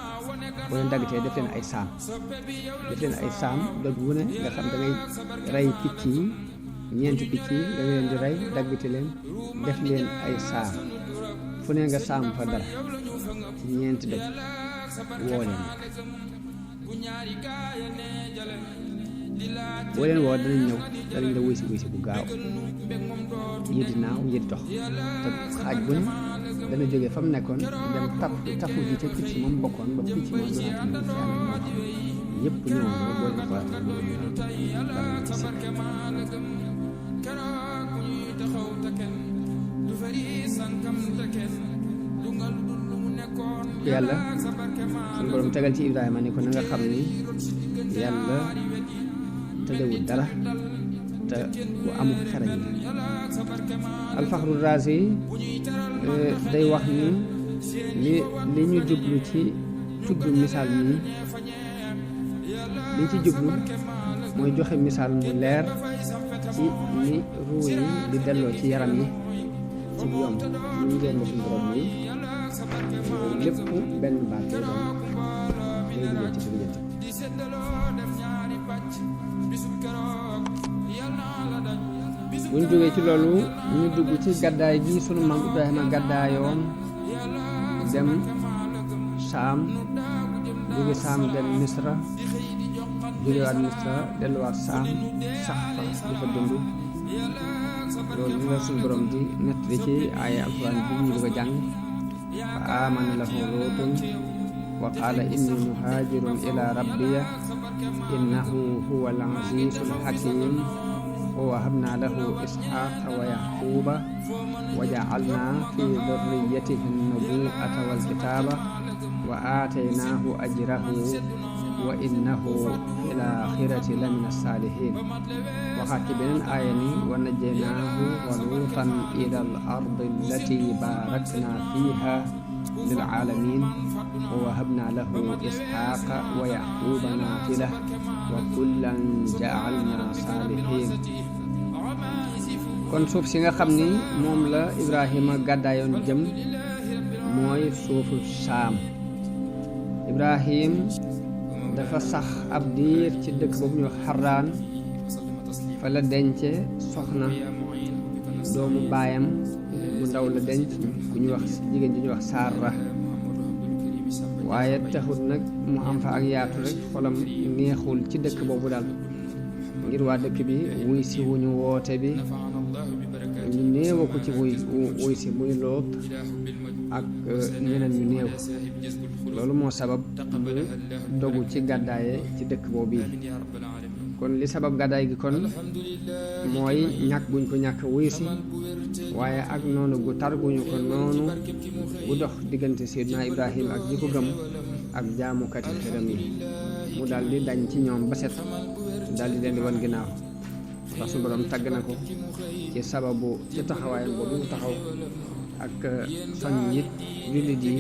boo leen daggatee def leen ay saam doj wu ne nga xam da ngay rey picc yi ñeenti picc yi da nga leen di rey daggate leen def leen ay saam fu ne nga saam fa dara ñeenti doj woo leen boo leen woo danañ ñëw danañ la wuy si bu gaaw ñii di naaw ñii di dox te xaaj bu ne dana jógee fa mu nekkoon dem tafu ji ca picc moom bokkoon ba picc moom ñëpp ñëwoon ba boo leen faatee yàlla suñu borom tegal ci Ibrahima ni ko na nga xam ni yàlla tëlewul dara te bu amul xarañ alfaxru raasi day wax ni li ñu jublu ci tudd misaal mi li ci jublu mooy joxe misaal mu leer ci ni ruu yi di delloo ci yaram yi ci yomb ñu ngeen ma suñu borom yi lépp benn baat lay doon day dugal ci biir bu ñu jógee ci loolu ñu dugg ci gàddaay gi sunu maam Ibrahima gàddaayoon dem Saam jóge Saam dem Misra jógewaat Misra delluwaat Saam sax fa di fa dund loolu li la suñu borom di nettali ci aaya alquran bi ñu bëgg a jàng fa aamana lahu luutun wa qaala inni muhaajirun ila rabbiya innahu huwa al-azizu al-hakim wa wahabna lahu ishaqa wa yaquba wa ja'alna fi dhurriyyatihi an-nubuwwata wal kitaba wa aataynaahu ajrahu wa innahu fil aaxirati lamina as-saalihiin waxaat ci beneen aaya ni wa najjaynaahu wa luutan ila al-ardi allati baarakna fiiha lil aalamiin wa wahabna lahu ishaqa wa yaquba naafila wa kullan ja'alna saalihiin kon suuf si nga xam ni moom la Ibrahima gàddaayoon jëm mooy suufu Saam Ibrahim dafa sax ab diir ci dëkk boobu ñuy wax Xarraan fa la dence soxna doomu baayam bu ndaw la denc ku ñuy wax jigéen ji ñuy wax Saara waaye taxul nag mu am fa ak yaatu rek xolam neexul ci dëkk boobu daal ngir waa dëkk bi wuy si wuñu woote bi ñu néewa ko ci wuy si muy Loot ak ñeneen ñu néew loolu moo sabab mu dogu ci gàddaaye ci dëkk boobu yi kon li sabab gàddaay gi kon mooy ñàkk guñ ko ñàkk wuy si waaye ak noonu gu tar guñu ko noonu gu dox diggante Seydina Ibrahim ak ñi ko gëm ak jaamukati xeram yi mu daal di dañ ci ñoom ba set daal di leen di wan ginnaaw ndax su borom tàgg na ko ci sababu ci taxawaayam boobu mu taxaw ak soñ it jullit yi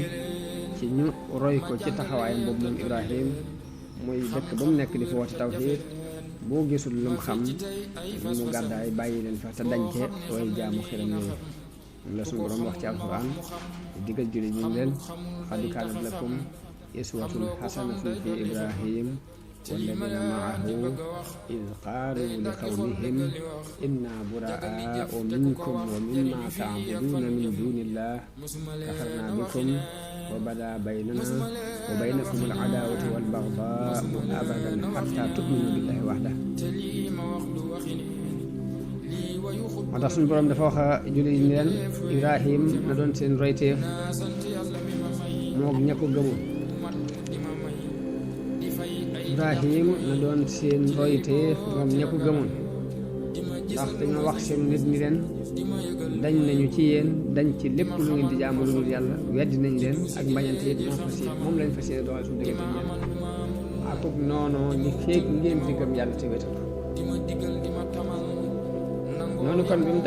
ci ñu roy ko ci taxawaayam boobu moom Ibrahim muy dëkk ba mu nekk di fa woote tawhiid boo gisul lu mu xam mu gàddaay bàyyi leen fa te dañce way jaamu xiram yooyu moom la suñu borom wax ci alquran digal jullit ñu leen qad kaanat lakum iswatun hasanatun fi Ibrahim والذين معه إذ قالوا لقومهم إنا براء منكم ومما تعبدون من دون الله كفرنا بكم وبدا بيننا وبينكم العداوة والبغضاء أبدا حتى تؤمنوا بالله وحده moo tax suñu borom dafa wax jullit yi leen Ibrahim na doon seen royteef moog ña ko gëmul Ibrahim na doon seen royteef ñoom ña ko gëmoon ndax dañoo wax seen nit ñi leen dañ nañu ci yéen dañ ci lépp lu ngeen di jaamu lu dul yàlla weddi nañ leen ak mbañante it moom lañ fas yéene doxal suñu diggante ñeen akub noonu li feeg ngeen di gëm yàlla te wétal noonu kon bi mu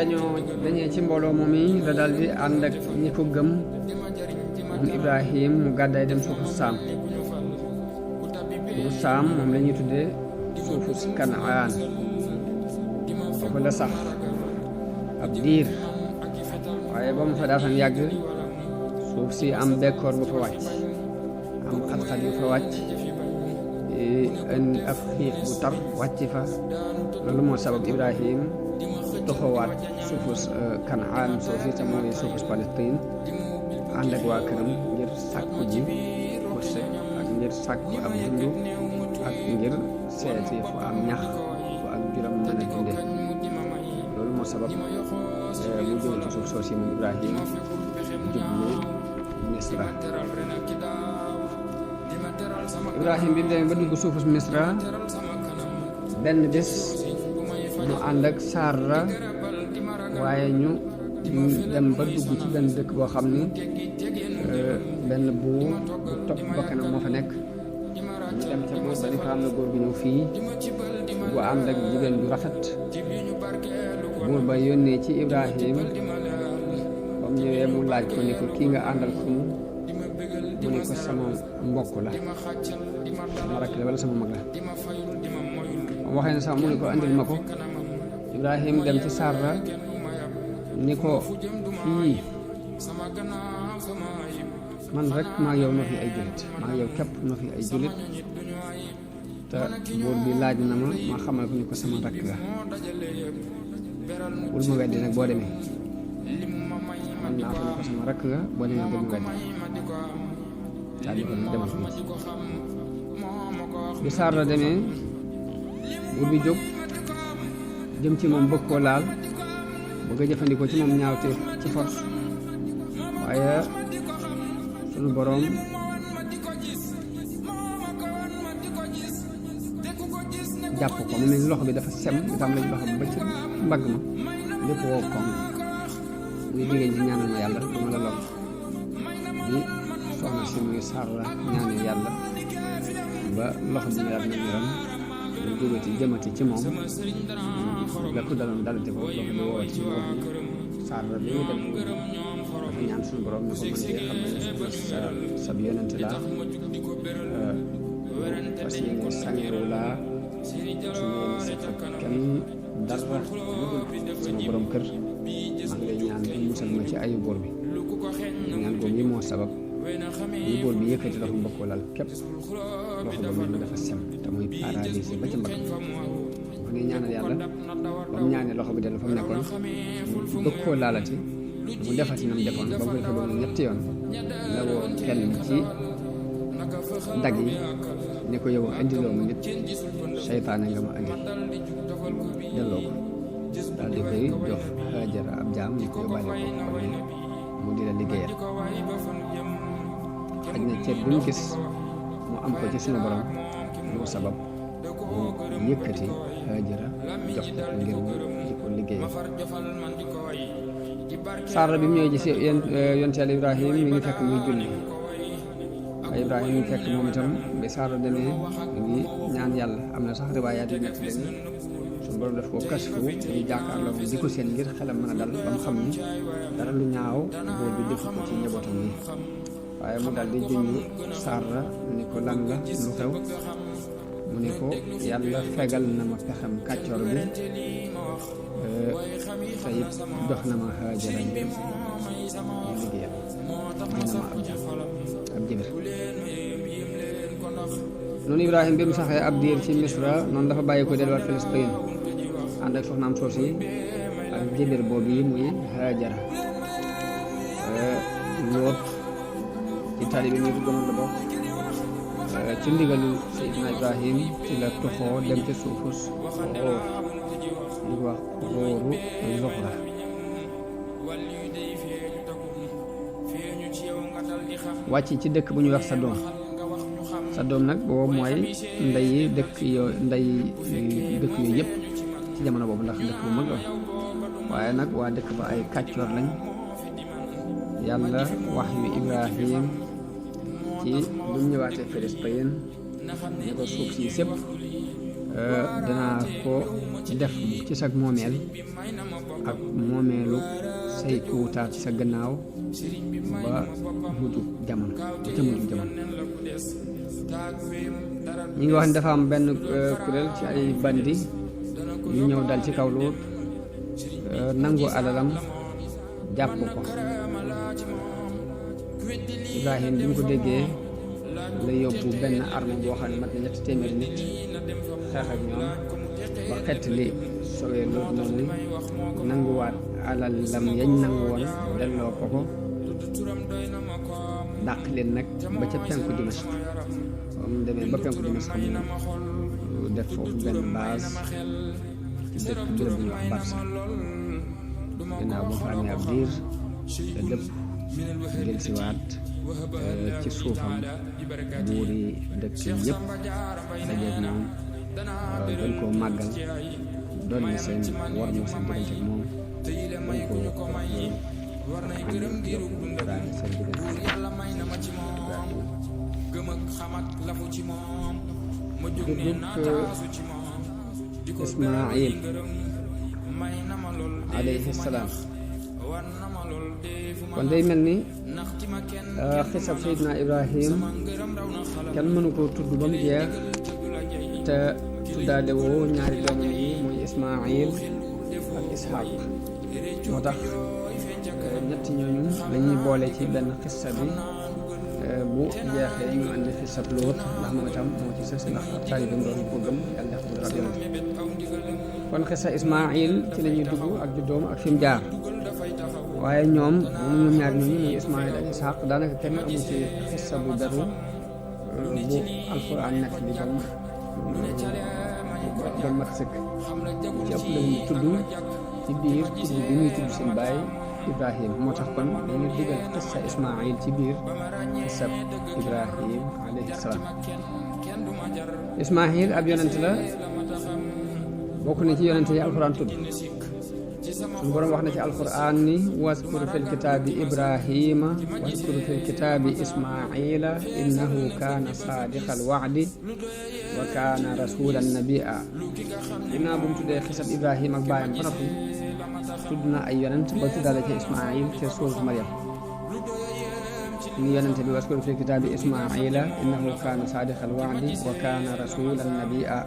dañee ci mbooloo moom yi la daal di ànd ak ñi ko gëm moom Ibrahim mu gàddaay dem suufu saam moom la ñuy tuddee suufu Kanaan foofu la sax ab diir waaye ba mu fa daataan yàgg suuf si am bekkoor bu fa wàcc am xat-xat yu fa wàcc indi ab xiif bu tar wàcc fa loolu moo sabab Ibrahim toxowaat suufus Kanaan soosi te mooy suufus Palestine ànd ak waa këram ngir sàkku ji wërsëg ak ngir sàkku ab dund ak ngir seeti fu am ñax fu ak juram mën a dunde loolu moo sabab mu jóge ci suuf soosi moom Ibrahim jublu Misra. Ibrahim bi demee ba dugg suufus Misra benn bés mu ànd ak Saara waaye ñu dem ba dugg ci benn dëkk boo xam ni benn buur bu topp bakkanam moo fa nekk ñu dem ca buur ba ni fa am na góor gu ñëw fii bu ànd ak jigéen ju rafet buur ba yónnee ci Ibrahim ba mu ñëwee mu laaj ko ni ko kii nga àndal ko mu ni ko sama mbokk la sama rakk la wala sama mag la waxee na sax mu ni ko andil ma ko Ibrahim dem ci Saara ni ko fii man rek maa yow noo fi ay jullit maa yow képp noo fi ay jullit te buur bi laaj na ma xamal ko ni ko sama rakk la bul ma weddi nag boo demee man naa ko ni ko sama rakk nga boo demee bul ma weddi daal di ko demal fii bi Saara demee buur bi jóg jëm ci moom bëgg koo laal bëgg a jëfandikoo ci moom ñaawteef ci force waaye sunu boroom jàpp ko mu mel ni loxo bi dafa sem itam lañ loxo bi ba ci mbagg ma lépp woo koŋ muy jigéen ji ñaanal ma yàlla du ma la lor di soxna si muy Saara ñaanal yàlla ba loxo bi yàlla na ñoram ñu jógati jëmati ci moom la ko daloon dalati ko loxo bi woowati ci moom Saara bi ñu dem dafa ñaan suñu borom ni ko mën de xam ne sab yonente laa fas yéene sangewu laa su yéene sax ak kenn dara sama borom kër maa ngi lay ñaan bu musal ma ci ayu góor bi ñaan góor yi moo sabab yi góor bi yëkkati loxo mbokk lal képp loxo ba mel ni dafa sem te muy paralysé ba ci mbagg ma ngi ñaanal yàlla ba mu ñaanee loxo bi dellu fa mu nekkoon mu bëgg koo laalati mu defati nam defoon ba mu defee ba mu ñetti yoon la woo kenn ci dag yi ni ko yow indiloo ma nit seytaane nga ma andi delloo ko daal di koy jox Haajara ab jaam ni ko yóbbaale ko kon ni mu di la liggéeyal xaj na ceeb bu ñu gis mu am ko ci suñu borom moo sabab mu yëkkati Haajara jox ko ngir mu di ko liggéeyal Saara bi mu ñëwee gis yonent Yàlla Ibrahim mi ngi fekk muy julli waaye Ibrahim mi fekk moom itam bi Saara demee mi ngi ñaan yàlla am na sax riwaayaat yu nekk leen suñu borom daf ko kasfu ñu jàkkaarloo di ko seen ngir xelam mën a dal ba mu xam ni dara lu ñaaw buur bi def ko ci njabootam yi waaye mu dal di junj Saara ni ko lan la lu xew mu ne ko yàlla fegal na ma pexem kàccoor bi te it jox na ma Haajara ngir liggéeyal may na ma ab jibir noonu Ibrahim bi mu saxee ab diir ci Misra noonu dafa bàyyi ko delluwaat Palestine ànd ak soxnaam soosi ak jibir boobu yi muy Haajara Lóot ci taalibe bi ñu ko gëmoon la bokk ci ndigalu Seydina Ibrahim ci la toxoo dem ci suufus Xóor di wax Xóoru Zuxra wàcc ci dëkk bu ñuy wax Sadum Saddoom nag boobu mooy ndeyi dëkk yooyu yëpp ci jamono boobu ndax dëkk bu mag la waaye nag waa dëkk ba ay kàccoor lañ. yàlla wax yu Ibrahim ci bu ñu ñëwaatee Filistin ne ko suuf si sépp danaa ko def ci sa moomeel ak moomeelu say kuutaat ci sa gannaaw ba mujjug jamono ñi ngi wax ne dafa am benn kuréel ci ay bandi yu ñëw dal ci kaw Luut nangu alalam jàpp ko. Ibrahim bi mu ko déggee la yóbbu benn arme boo xam ne mat na 300 nit xeex ak ñoom ba xett li sowee Luut noonu nanguwaat alalam yañ nangu woon delloo ko dàq leen nag ba ca penku Dimashq ba mu demee ba penku Dimashq mu def foofu benn base ci dëkk bërëb bu ñuy wax Barsa ginnaaw boo fa amee ab diir te dëpp del siwaat ci suufam buuri dëkk yëpp dajeeg moom doon koo màggal doon ni seen war moo seen diggante ak moom doon ko wax Ismaayil alayhi salaam. kon day mel ni xisab Seydina Ibrahim kenn mënu koo tudd ba mu jeex te tuddaale woo ñaari doomam yi muy Ismaayil ak Isxaaq moo tax ñetti ñooñu lañuy boole ci benn xissa bi bu jeexee ñu andi xisab Luut ndax moom itam moo ci sës ndax ab taalibeem doon ko gëm yàlla def ko ab yonent kon xissa Ismaayil ci la ñuy dugg ak juddoom ak fi mu jaar waaye ñoom ñaar ñooñu muy Ismaayil ak Isxaaq daanaka kenn amu ci xissa bu beru bu alxuraan nekk li ba mat sëkk ci ëpp lañuy tudd ci biir tudd bi muy tudd seen baay Ibrahim moo tax kon dañu digal xissa Ismaayil ci biir xissa Ibrahim alayhi salaam. Ismaayil ab yonent la bokk na ci yonent yi alxuraan tudd suñu borom wax na ci alquran ni waskur fil kitaabi Ibrahima waskur fil kitaabi Ismaila innahu kaana saadiqal wa'di wa kaana rasulan nabiyya. ginnaaw bu mu tuddee xisab Ibrahima ak baayam ba noppi tudd na ay yonent ba tuddaale ci Ismail te suuratu Maryam ni yonent bi waskur fil kitaabi Ismaila innahu kaana saadiqal wa'di wa kaana rasulan nabiyya.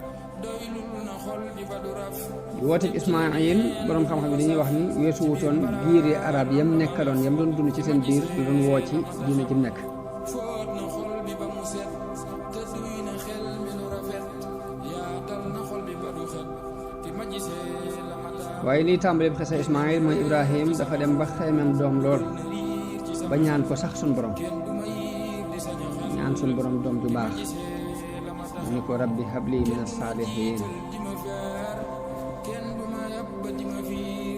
wooteeg Ismaayil borom xam-xam yi dañuy wax ni weesu wutoon giiri arab yam nekkaloon yam doon dund ci seen biir lu doon woo ci diine ji mu nekk. waaye liy tàmbali bi xisa Ismaayil mooy Ibrahim dafa dem ba xeymem doom lool ba ñaan ko sax sun borom ñaan sun borom doom ju baax mu ni ko rabbi habli min as-saalihiin.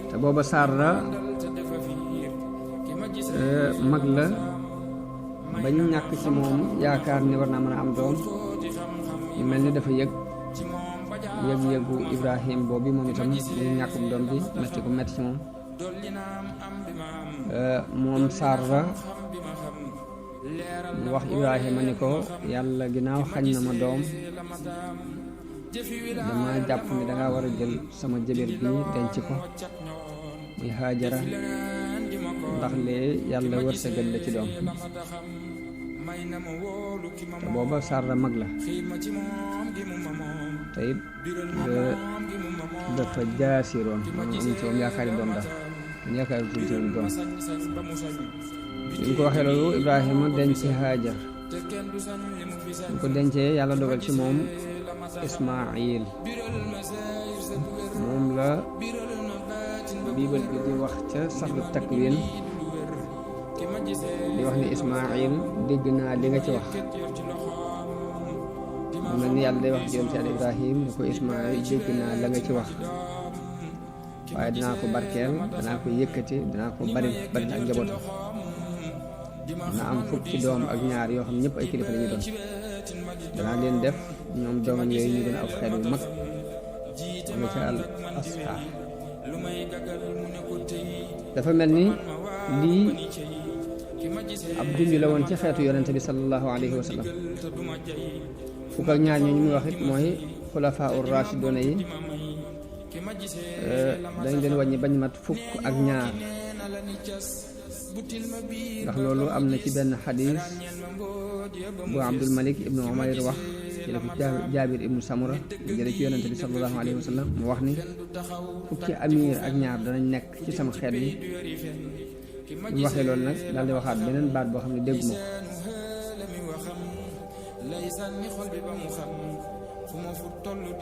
te booba Saara mag la bañ ñàkk ci moom yaakaar ni war naa mën a am doom ñu mel ni dafa yëg-yëgu Ibrahim boobu moom itam ñu ñàkkum doom bi metti ko metti ci moom Saara mu wax Ibrahima ni ko yàlla ginnaaw xañ na ma doom dama jàpp ni danga war a jël sama jëbër bi denc ko muy Haajara ndax lee yàlla wërsëgal la ci doom te booba Saara mag la te it dafa jaasiroon maanaam amuñ ci moom yaakaari doom daal dañ yaakaari tuuti doom bi mu ko waxee loolu Ibrahima denc Haajar bu ko dencee yàlla dogal ci moom Ismaayil moom la biibal bi di wax ca saxu takwin di wax ni Ismaayil dégg naa li nga ci wax mu mel ni yàlla day wax jëm ci al Ibrahim ni ko Ismaayil dégg naa la nga ci wax waaye dinaa ko barkeel danaa ko yëkkati danaa ko bari ak njabootam dina am fukki doom ak ñaar yoo xam ñëpp ay kilifa la ñuy doon danaa leen def ñoom doomam yooyu ñu doon aw xeet wu mag wala ca al asxaar dafa mel ni lii ab junj la woon ci xeetu yonente bi sallallahu alayhi wa sallam fukk ak ñaar ñooñu muy wax it mooy xulafaa ur raashidoona yi dañ leen wàññi bañ mat fukk ak ñaar ndax loolu am na ci benn xadis bu Abdul Malik ibnu Umayr wax jële ko Jaabir ibnu Samura jële ci yonente bi sallallahu alayhi wa sallam mu wax ni fukki amir ak ñaar danañ nekk ci sama xeet yi bu mu waxee loolu nag daal di waxaat beneen baat boo xam ne dégguma ko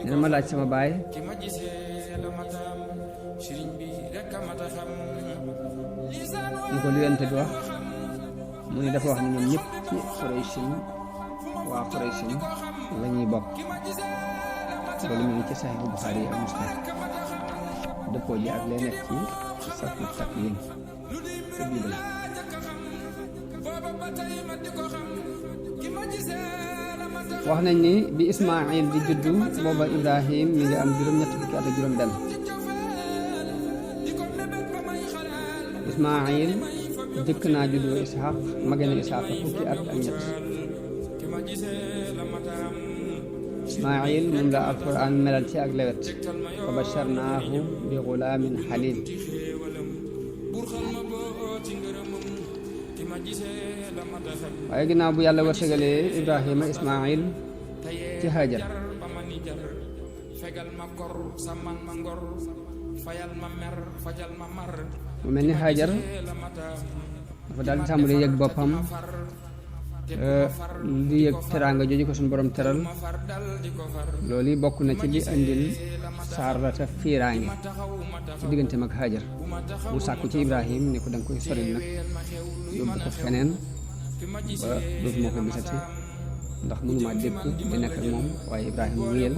nee na ma laaj sama baay ñu ko lu yonente bi wax mu ne dafa wax ni ñoom ñëpp ci Quraysin waa Quraysin la ñuy bokk loolu mu ngi ci Saxiixu Buxaari ak Muslim dëppoo ji ak lay nekk ci safu takwiin te biibal wax nañ ni bi Ismaayil di juddu booba Ibrahim mi ngi am juróom-ñett fukki at ak juróom-benn Ismaayil jëkk naa juddu Isxaq mage na Isxaq fukki at ak ñett Ismaayil moom la alquran melal ci ak lewet fa basharnaahu bi gulaamin xaliim waaye ginnaaw bu yàlla wërsëgalee Ibrahima Ismaayil ci Hajar mu mel ni Hajar dafa daal di tàmbalee yëg boppam di yëg teraanga jooju ko suñu borom teral loolu bokk na ci li andil Saarata fiiraange ci digganteem ak Hajar mu sàkku ci Ibrahim ni ko danga koy soril nag yóbbu ko feneen ba dootuma ko gisati ndax mënuma dékku di nekk ak moom waaye Ibrahima wéyal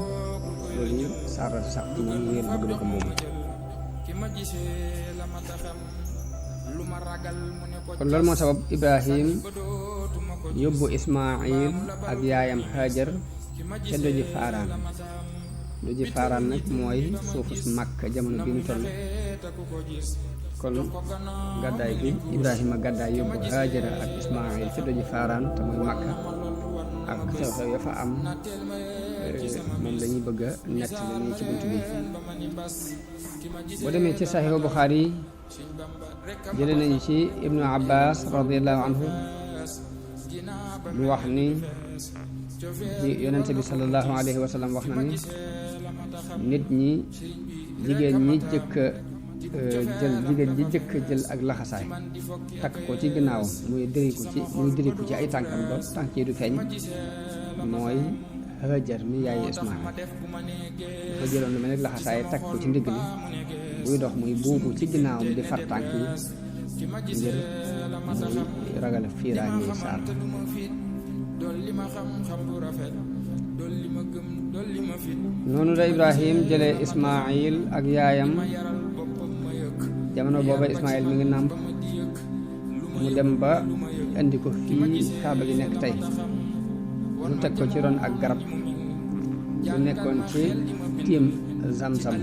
loolu Saarata sàkku ci moom wéyal bëgg dëkkam boobu kon loolu moo sabab Ibrahim yóbbu Ismaayil ak yaayam Hajar ca doji Faaraan nag mooy suufus Makka jamono bi ñu toll kon gàddaay bi Ibrahima gàddaay yóbbu Hajara ak Ismaayil ca doji Faaraan te mooy Makka ak xew-xew ya fa am moom la ñuy bëgg a nettali nii ci bunt bi boo demee ci Saxiixu Buxaari jële nañu ci Ibnu Abbas radiallahu anhu mu wax ni yonente bi sallallahu alayhi wa sallam wax na ni nit ñi jigéen ñi jëkk jël ak laxasaay takk ko ci ginnaawam muy diriku ci ay tànkam ba tànk yi du feeñ mooy Hajar mi yaayu Ismaayil dafa jëloon lu mel ni laxasaay takk ko ci ndigg li buy dox muy buubu ci ginnaawam di far tànk yi ngir muy ragal fiiraange saar noonu la Ibrahim jëlee Ismaayil ak yaayam jamono booba Ismaayil mi ngi nàmp mu dem ba indi ko fii Kaaba gi nekk tey mu teg ko ci ron ak garab bu nekkoon ci tiim Zamzam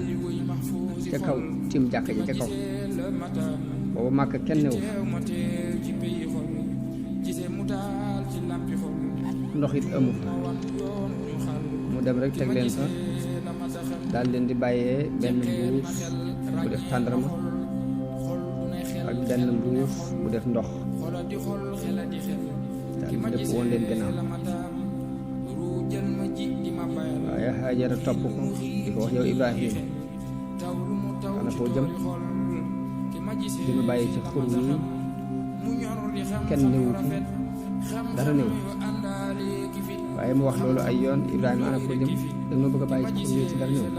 ca kaw tiim jàkka ji ca kaw boobu màkk kenn newu ndox it amu fa mu dem rek teg leen fa daal leen di bàyyee benn mbuus bu def tàndarma ak benn mbuus bu def ndox daal di def woon leen gannaaw waaye Haajara topp ko di ko wax yow Ibrahim xanaa foo jëm di ma bàyyi ci xur wi kenn newu fi dara newu waaye mu wax loolu ay yoon Ibrahima ana foo jëm danga ma bëgg a bàyyi ci xur wi ci dara newu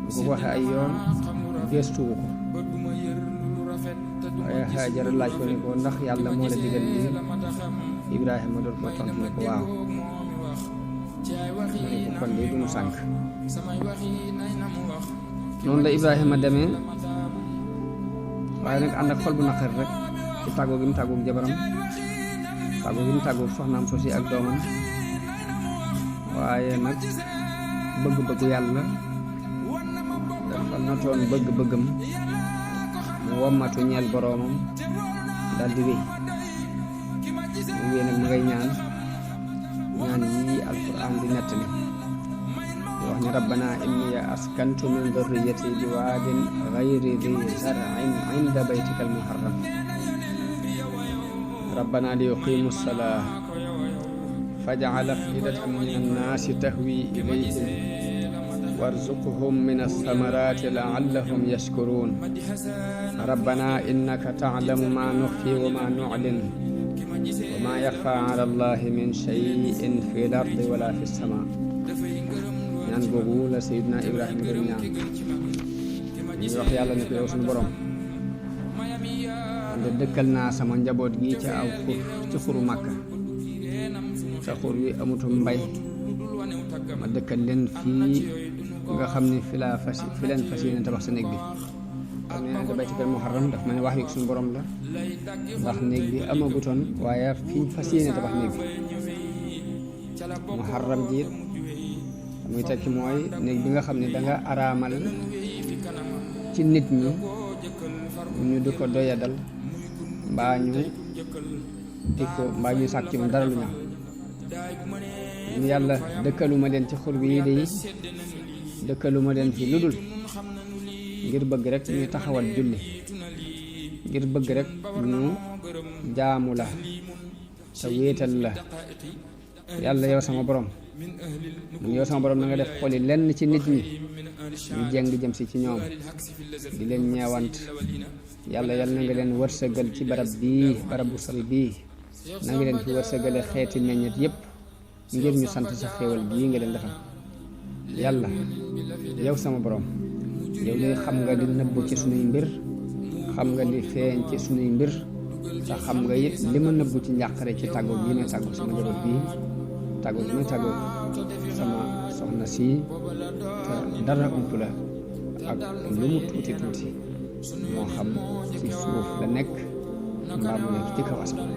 bu ko waxee ay yoon geestuwu ko waaye Haajara laaj ko ne ko ndax yàlla moo la digal lii Ibrahima doon ko tontu ne ko waaw mu ne ko kon de du mu sànk noonu la Ibrahima demee waaye nag ànd ak xol bu naqar rek ci tàggoo gi mu tàggoog jabaram tàggoo gi mu tàggoog soxnaam soosi ak doomam waaye nag bëgg-bëggu yàlla dafa notoon bëgg-bëggam mu wommatu ñeel boroomam daal di wéy nag ma ngay ñaan yi alquran di nettali wax ni rabbana inni askantu min dhurriyyati bi waadin ghayri dhi zar'in 'inda baytika al-muharram rabbana li yuqimu as-salata faj'al af'idatan min an-nasi tahwi ilayhim warzuqhum min ath-thamarati la'allahum yashkurun rabbana innaka ta'lamu ma nukhfi wa ma nu'lin wa ma yaxfa ala allahi min shay'in fi l-ardi wala fi s-samaa ñaan googu la Seydina Ibrahima doon ñaan ñu wax yàlla ne ko yow suñu borom de dëkkal naa sama njaboot gi ca aw xur ci xuru Màkka sa xur wi amutum mbay ma dëkkal leen fii nga xam ne fi leen fas yéene tabax sa néeg bi xam ne da baytikal muharram daf ma ne wax yi suñu borom la ndax néeg bi amagutoon waaye fiñ fas yéene tabax néeg bi muharram ji muy tekki mooy néeg bi nga xam ne danga araamal ci nit ñi ñu di ko doyadal mbaa ñu sàkk ci moom dara lu ñaaw ñu yàlla dëkkaluma leen ci xur bi de dëkkaluma leen fi lu dul ngir bëgg rek ñuy taxawal julli ngir bëgg rek ñu jaamu la te wéetal la yàlla yow sama borom na nga def xoli lenn ci nit ñi ñu jeng jëm si ci ñoom di leen ñeewant yàlla na nga leen wërsëgal ci barab bu sal bii na nga leen fi wërsëgale xeeti meññet yépp ngir ñu sant sa xéewal bii nga leen defal yàlla yow sama borom yow li xam nga li nëbbu ci sunuy mbir xam nga li feeñ ci sunuy mbir te xam nga it li ma nëbbu ci njàqare ci tàggoog yi may tàggoog sama njaboot bii tàggoog yi may tàggoog sama soxna si te dara ump la ak lu mu tuuti moo xam ci suuf la nekk mbaa mu nekk ci kaw asamaan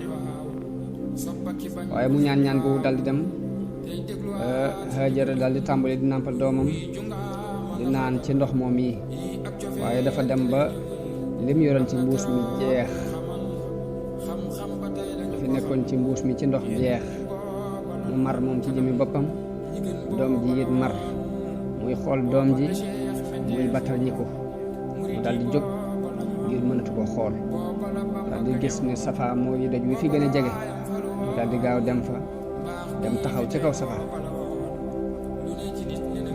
waaye mu ñaan googu dal di dem Hajara dal di tàmbali di nàmpal doomam di naan ci ndox moom yi waaye dafa dem ba lim yoroon ci mbuus mi jeex dafa nekkoon ci mbuus mi ci ndox jeex mu mar moom ci jëmi boppam doom ji it mar muy xool doom ji muy battal ñi ko mu dal di jóg ngir mënatu ko xool dal di gis ne Safa mooy doj wi fi gën a jege mu dal di gaaw dem taxaw ci kaw Safa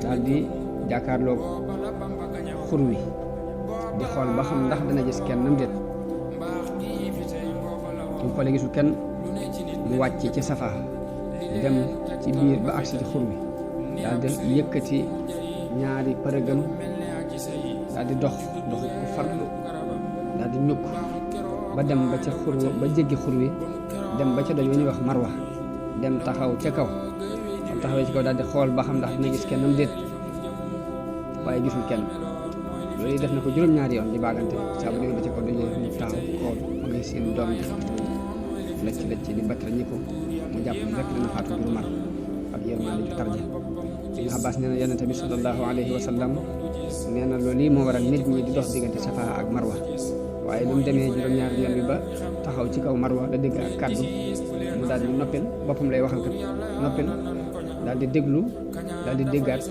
dal di jàkkaarloog xur wi di xool ba xam ndax dana gis kenn nam déet mu xoolee gisul kenn mu wàcc ci Safa dem ci biir ba agsi ci xur wi daal di yëkkati ñaari përëgam daal di dox ku farlu daal di ñukk ba dem ba ca xur ba jéggi xur wi dem ba ca doj wa ñuy wax Marwa dem taxaw ca kaw taxawee ci kaw daal di xool ba xam ndax dina gis kenn nam déet waaye gisul kenn loolu def na ko juróom-ñaari yoon di baagante saa bu demee ba ci kaw dañuy mu taxaw xool ma ngay seen doom ji lëcc di battal ñi ko mu jàpp ni rek dina faatu ngir mar ak yërmande ju tarje Ibn Abbas nee na yonent bi sallallahu alayhi wa sallam nee na loolu moo waral nit ñi di dox diggante Safa ak Marwa waaye bi mu demee juróom-ñaari yoon bi ba taxaw ci kaw Marwa la dégg ak kàddu mu daal di noppil boppam lay waxal kat noppil daal di déglu daal di déggaat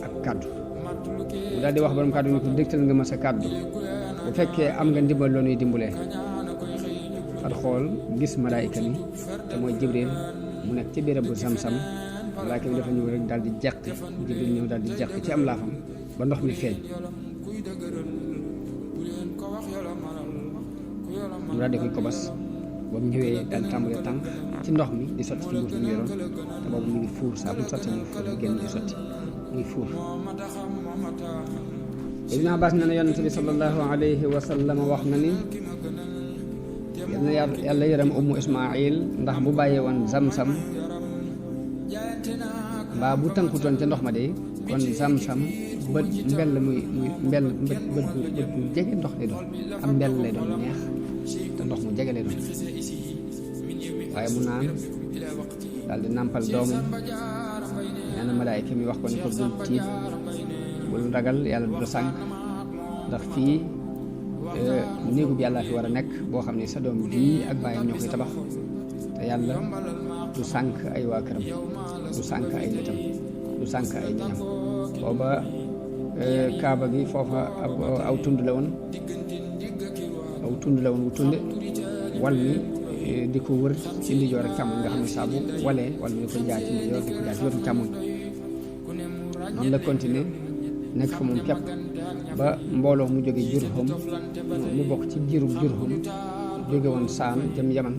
ak kàddu mu daal di wax borom kàddu ni ko dégtal nga ma sa kàddu bu fekkee am nga ndimbal loo nuy dimbalee far xool gis malaayika mi te mooy Jibril mu nekk ci béréb bu Zamzam malaayika bi dafa ñëw rek daal di jeq Jibril ñëw daal di jeq ci am laafam ba ndox mi feeñ mu daal di koy kobas ba mu ñëwee daal di tàmbalee tànk ci ndox mi di sotti ci mbuus bi mu yoroon te boobu mu ngi fuur saa bu mu sotti mu ngi fuur di génn di sotti mu ngi fuur Ibn Abbas nee na yonent bi sallallahu alayhi wa sallam wax na ni yàlla yërëm ummu Ismaayil ndax bu bàyyee woon Zamzam mbaa bu tënkutoon ca ndox ma de kon Zamzam bët mbell bu jege ndox lay doon am mbell lay doon neex te ndox mu jege lay doon waaye mu naan daal di nàmpal doomam nee na malaayka mi wax ko ni ko bul tiit bul ragal yàlla du la sànk ndax fii néegub yàlla fi war a nekk boo xam ne sa doom bii ak bàyyam ñoo koy tabax te yàlla du sànk ay waa këram du sànk ay nitam du sànk ay ñoñam booba kaaba gi foofa aw tund la woon wu tunde wal mi di ko wër ci ndijoor ak càmmoñ nga xam ne saa bu walee wal mi di ko jaar ci ndijoor di ko jaar ci wetu càmmoñ noonu la continuer nekk fa moom képp ba mbooloo mu jóge Jurhum mu bokk ci giirub Jurhum jóge woon Saam jëm Yaman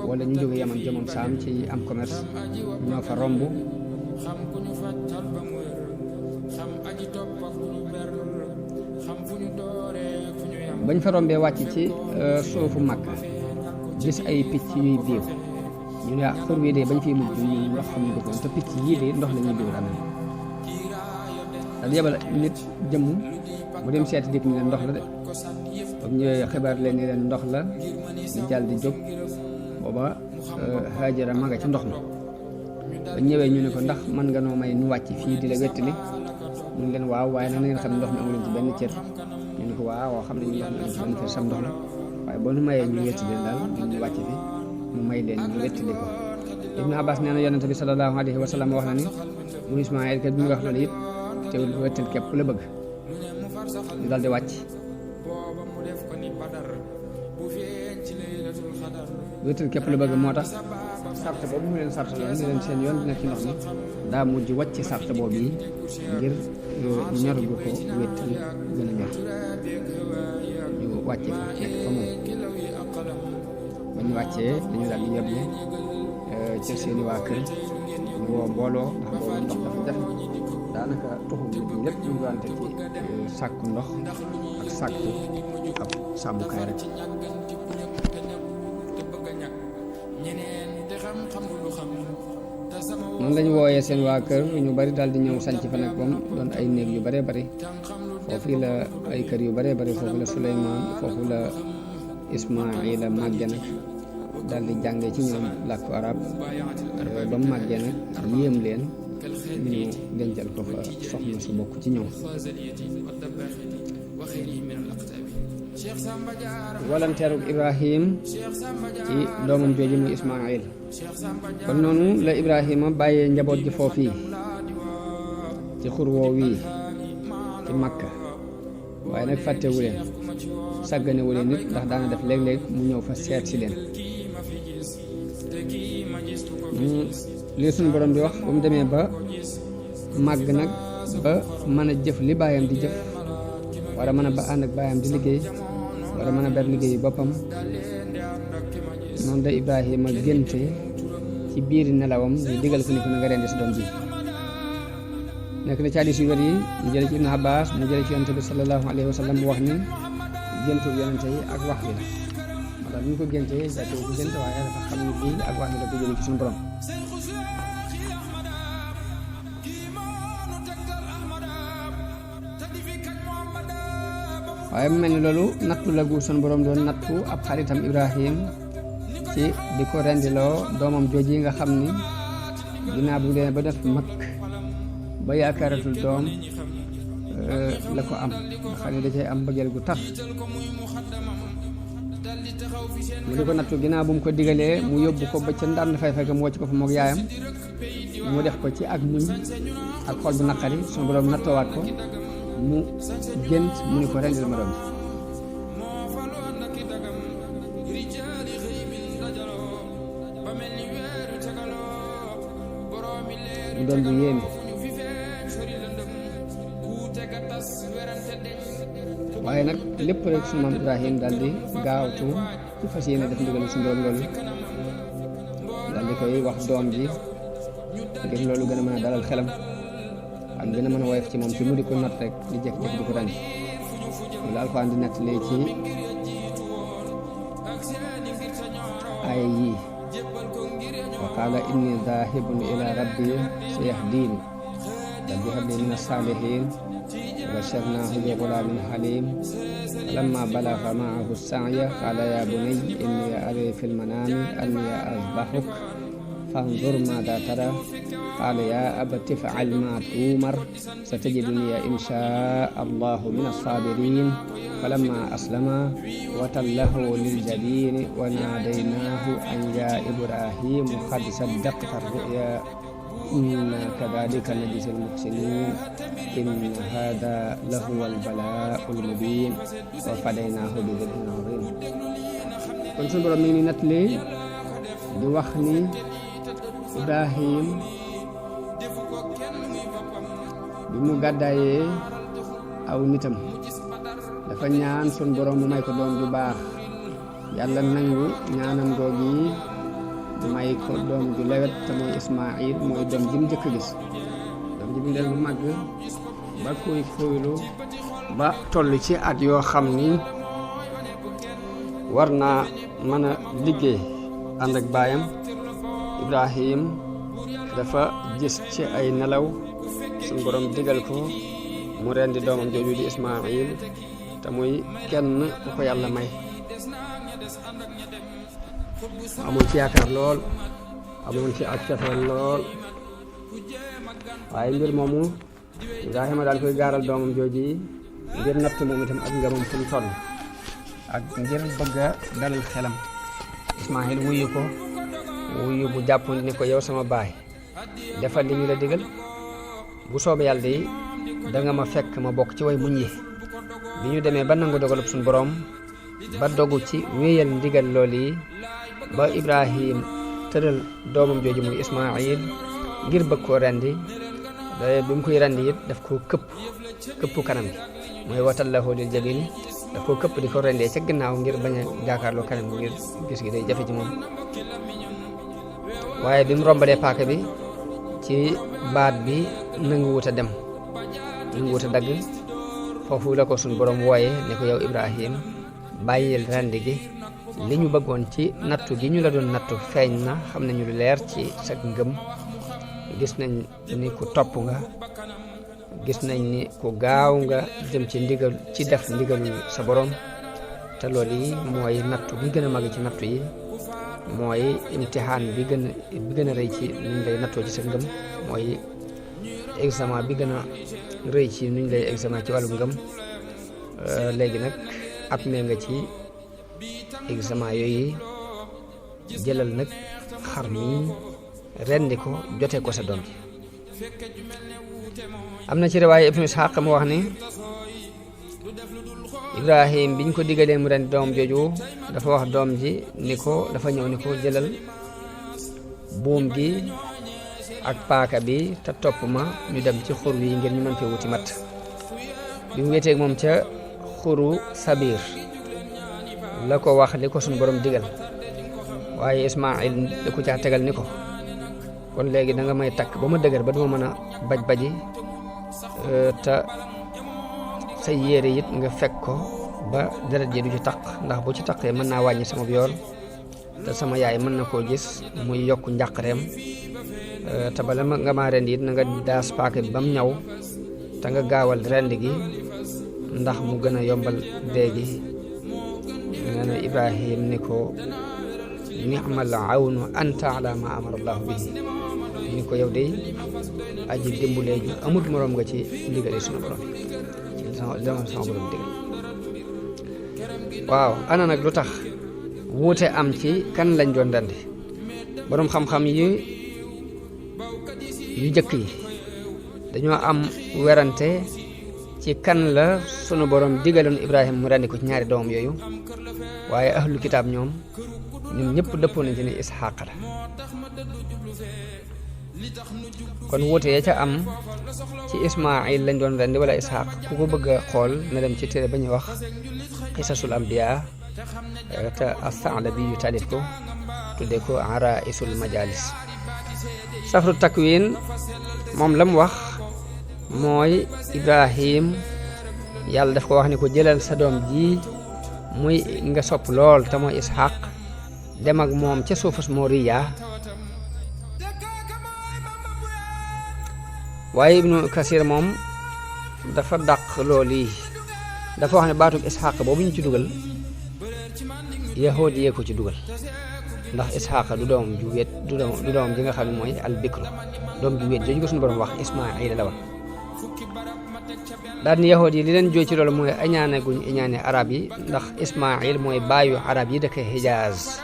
wala ñu jóge Yaman jëmoon Saam ci am commerce ñoo fa romb bañ fa rombee wàcc ci suufu Makka gis ay picc yuy biiw ñu ne xur wi de bañ fiy mujj ñu ndox xam nga ko te picc yii de ndox la ñuy biiw daal daal yebal nit jëmm mu dem seeti dikk ni leen ndox la de ba mu ñëwee xibaar leen ni leen ndox la ñu jàll di jóg booba Haajara ma nga ci ndox mi ba ñëwee ñu ne ko ndax mën nga noo may nu wàcc fii di la wettali mu ne leen waaw waaye nag na ngeen xam ne ndox mi amuleen ci benn cër ñu ne ko waaw xam ne ñu ndox mi amuleen ci benn cër sam ndox la waaye boo nu mayee ñu wettali daal ñu wàcc fi mu may leen ñu wettali ko Ibn Abbas nee na yonente bi sallallahu alayhi wa sallam wax na ni mu Ismaayil kat bi ñu wax loolu yëpp teewul wettal képp la bëgg ñu daal di wàcc wettal képp la bëgg moo tax sart boobu mu leen sart loolu ne leen seen yoon dina ci ndox mi daa mujj wàcc sart boobu yi ngir ñor gu ko wettal gën a ñor ñu wàcce fa nekk fa moom ba ñu wàccee dañu daal di yeble ca seeni waa kër ñu woo mbooloo ndax boobu ndox dafa jafe daanaka tuxum nit ñi lépp ñu doonte ci sàkku ndox ak sàkku ab sàmmukaay rek noonu lañu wooyee seen waa kër ñu bari daal di ñëw sanc fa nag moom doon ay néeg yu baree bari foofu la ay kër yu baree bari foofu la Suleymaan foofu la Ismaayila màgge nag daal di jàngee ci ñoom làkku arab ba mu màggee nag yéem leen ñu dencal ko fa soxna su bokk ci ñoom walanteerug Ibrahim ci doomam jooju muy Ismaayil kon noonu la Ibrahima bàyyee njaboot gi foofii ci xur woo wii ci Makka waaye nag fàttewu leen sàgganewu leen nit ndax daana def léeg-léeg mu ñëw fa seet si leen lii suñu borom di wax ba mu demee ba màgg nag ba mën a jëf li baayam di jëf war a mën a ba ànd ak baayam di liggéey war a mën a ber liggéeyu boppam noonu da Ibrahima génte ci biir nelawam ñu digal ko ni ko na nga rendi sa doom ji nekk na ci hadiis yu wér yi mu jële ci Ibn Abbas mu jële ci yonente bi sallallahu alayhi wa sallam mu wax ni géntu yonente yi ak wax bi la moo tax bu ñu ko géntee jàppee bu gént waaye dafa xam ni lii ak wax bi la ko jële ci suñu borom waaye mu mel ni loolu nattu la gu suñu borom doon nattu ab xaritam Ibrahim ci di ko rendiloo doomam jooji nga xam ni ginnaaw bu dee ba def mag ba yaakaaratul doom la ko am nga xam ne da cay am bëggeel gu tar mu di ko nattu ginnaaw bu mu ko digalee mu yóbbu ko ba ca ndànd fay fekk mu wàcc ko fa moog yaayam mu def ko ci ak muñ ak xol bu naqari suñu borom nattoowaat ko mu gént mu ni ko rendil ma doom mu doon bu yéeme waaye nag lépp rek suñu maam Ibrahim daal di gaawtu ci fas yéene def ndigal suñu borom loolu daal di koy wax doom ji ngir loolu gën a mën a dalal xelam ak gën a mën a woyof ci moom ci mu di ko not rek di jékki-jékki di ko ràññ loolu Alxuraan di nettali ci ay yii wa qaala inni zaahibun ila rabbi sayahdin rabbi habli min as-saalihin wa basharnaahu bi ghulaamin haliim falammaa balagha ma'ahu as-sa'ya qaala yaa bunayya innii araa fil manaami annii azbahuka فانظر ماذا ترى قال يا أبت افعل ما تؤمر ستجدني إن شاء الله من الصابرين فلما أسلما وتله للجبين وناديناه أن يا إبراهيم قد صدقت الرؤيا إنا كذلك نجزي المحسنين إن هذا لهو البلاء المبين وفديناه بذبح عظيم. kon sunu borom mi ngi nettali di wax ni Ibrahim bi mu gàddaayee aw nitam dafa ñaan sunu borom mu may ko doom ju baax yàlla nangu ñaanam googi may ko doom ju lewet te mooy Ismaayil mooy doom ji mu jëkk a gis doom ji mu del bu màgg ba koy fóoylu ba toll ci at yoo xam ni war naa mën a liggéey ànd ak baayam. Ibrahim dafa gis ci ay nelaw suñu borom digal ko mu rendi doomam jooju di Ismaayil te muy kenn ku ko yàlla may. amoon ci yaakaar lool amoon ci ak cofeel lool waaye mbir moomu Ibrahima daal koy gaaral doomam jooji ngir natt moom itam ak ngëmam fu mu toll ak ngir bëgg a dalal xelam. Ismaayil wuyu ko wuyu bu jàpp ni ko yow sama baay defal li ñu la digal bu soobee yàlla yi da nga ma fekk ma bokk ci way muñ yi. bi ñu demee ba nangu dogalub suñu borom ba dogu ci wéyal ndigal lool yi ba Ibrahim tëral doomam jooju muy Ismaayil ngir bëgg koo rendi bi mu koy rendi it daf ko këpp kanam gi mooy watallahu lil jabin daf ko këpp di ko rendee ca ginnaaw ngir bañ a jaakaarloo kanam ngir gis gi day jafe ci moom. waaye bi mu rombalee paaka bi ci baat bi nanguwut a dem nanguwut a dagg foofu la ko suñu borom wooye ne ko yow Ibrahim bàyyil rendi gi li ñu bëggoon ci nattu gi ñu la doon nattu feeñ na xam nañu lu leer ci sa ngëm gis nañ ni ku topp nga gis nañ ni ku gaaw nga jëm ci def ndigalu sa borom te loolu yi mooy nattu bi gën a mag ci nattu yi mooy imtihaan bi gën a rëy ci nuñ lay nattoo ci sa ngëm mooy examen bi gën a rëy ci nuñ lay examen ci wàllu ngëm. léegi nag at mee nga ci examen yooyu jëlal nag xar mi rendi ko jote ko sa doom ji. am na ci riwaaya Ibnu Isxaaq mu wax ni Ibrahim biñ ko digalee mu rendi doom jooju dafa wax doom ji ni ko dafa ñëw ni ko jëlal buum gi ak paaka bi te topp ma ñu dem ci xur wi ngir ñu mën fee wuti mat. bi mu wéeteeg moom ca xuru Sabiir la ko wax li ko suñu borom digal waaye Ismaayil da ko caa tegal ni ko kon léegi da nga may takk ba ma dëgër ba duma mën a baji te sa yére it nga fekk ko ba deret ji du ci taq ndax bu ci taqee mën naa wàññi sama yool te sama yaay mën na koo gis muy yokk njàqareem te bala nga maa rendi it na nga daas paaka bi ba mu ñaw te nga gaawal rend gi ndax mu gën a yombal dee gi. nee na Ibrahim ni ko ni'mal awnu anta ala ma amara allahu bihi ni ko yow day aji dimbulee ju amut moroom nga ci ndigali sunu borom ci sama borom digal. waaw ana nag lu tax wuute am ci kan lañ doon rendi. borom xam-xam yu jëkk yi dañoo am werante ci kan la sunu borom digaloon Ibrahim mu rendi ko ci ñaari doomam yooyu waaye ahlu kitaab ñoom ñëpp dëppoo nañ ci ne Isxaaq la. kon wuute ya ca am ci Ismaayil lañ doon rendi wala Isxaaq ku ko bëgg a xool na dem ci téere ba ñuy wax qisasul ambiya te as-Sa'labi yu taalif ko tuddee ko Araa'isul Majaalis. Safru Takwin moom la mu wax mooy Ibrahim yàlla daf ko wax ni ko jëlal sa doom ji muy nga sopp lool te mooy Isxaaq dem ak moom ca suufus Moriya. waaye Ibnu Kasir moom dafa dàq lool yi dafa wax ne baatub Isxaaq boobu ñu ci dugal yahood yee ko ci dugal ndax isxaaqa du doom ju wéet du doom ji nga xam ne mooy al bikru doom ju wéet jooju ko suñu borom wax ismaila la wax daal ni yahood yi li leen jooy ci loolu mooy añaane guñ añaane arab yi ndax ismail mooy baayu arab yi dëkk Hijaaz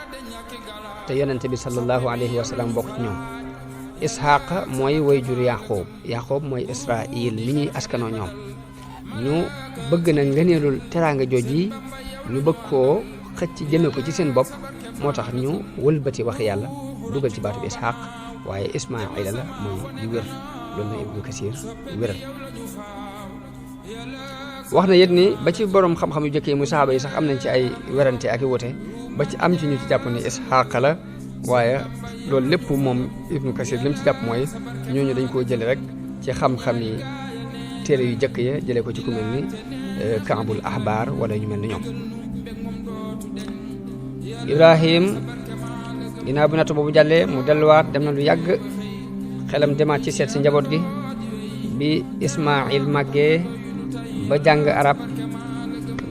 te yonente bi sallallahu alayhi wa sallam bokk ci ñoom isxaaq mooy wayjur yaqoob mooy israil mi ñuy askanoo ñoom ñu bëgg na ngëneelul teraanga jooj yi ñu bëgg koo xëcc jëme ko ci seen bopp moo tax ñu wëlbati wax yàlla dugal ci baatu bi isxaaq waaye ismaila la mooy di wér loolu na ibnu kasir wéral wax na yit ni ba ci borom xam-xam yu jëkkee mu saxaaba yi sax am nañ ci ay werante ak i wote ba ci am ci ñu ci jàpp ni isxaaq la waaye loolu lépp moom ibnu kasir li mu ci jàpp mooy ñooñu dañ koo jële rek ci xam-xam yi téere yu jëkk ya jëlee ko ci ku mel ni kaabul ahbar wala ñu mel ni ñoom ibrahim ginnaaw bi nattu boobu jàllee mu delluwaat dem na lu yàgg xelam demaat ci seet si njaboot gi bi ismail màggee ba jàng arab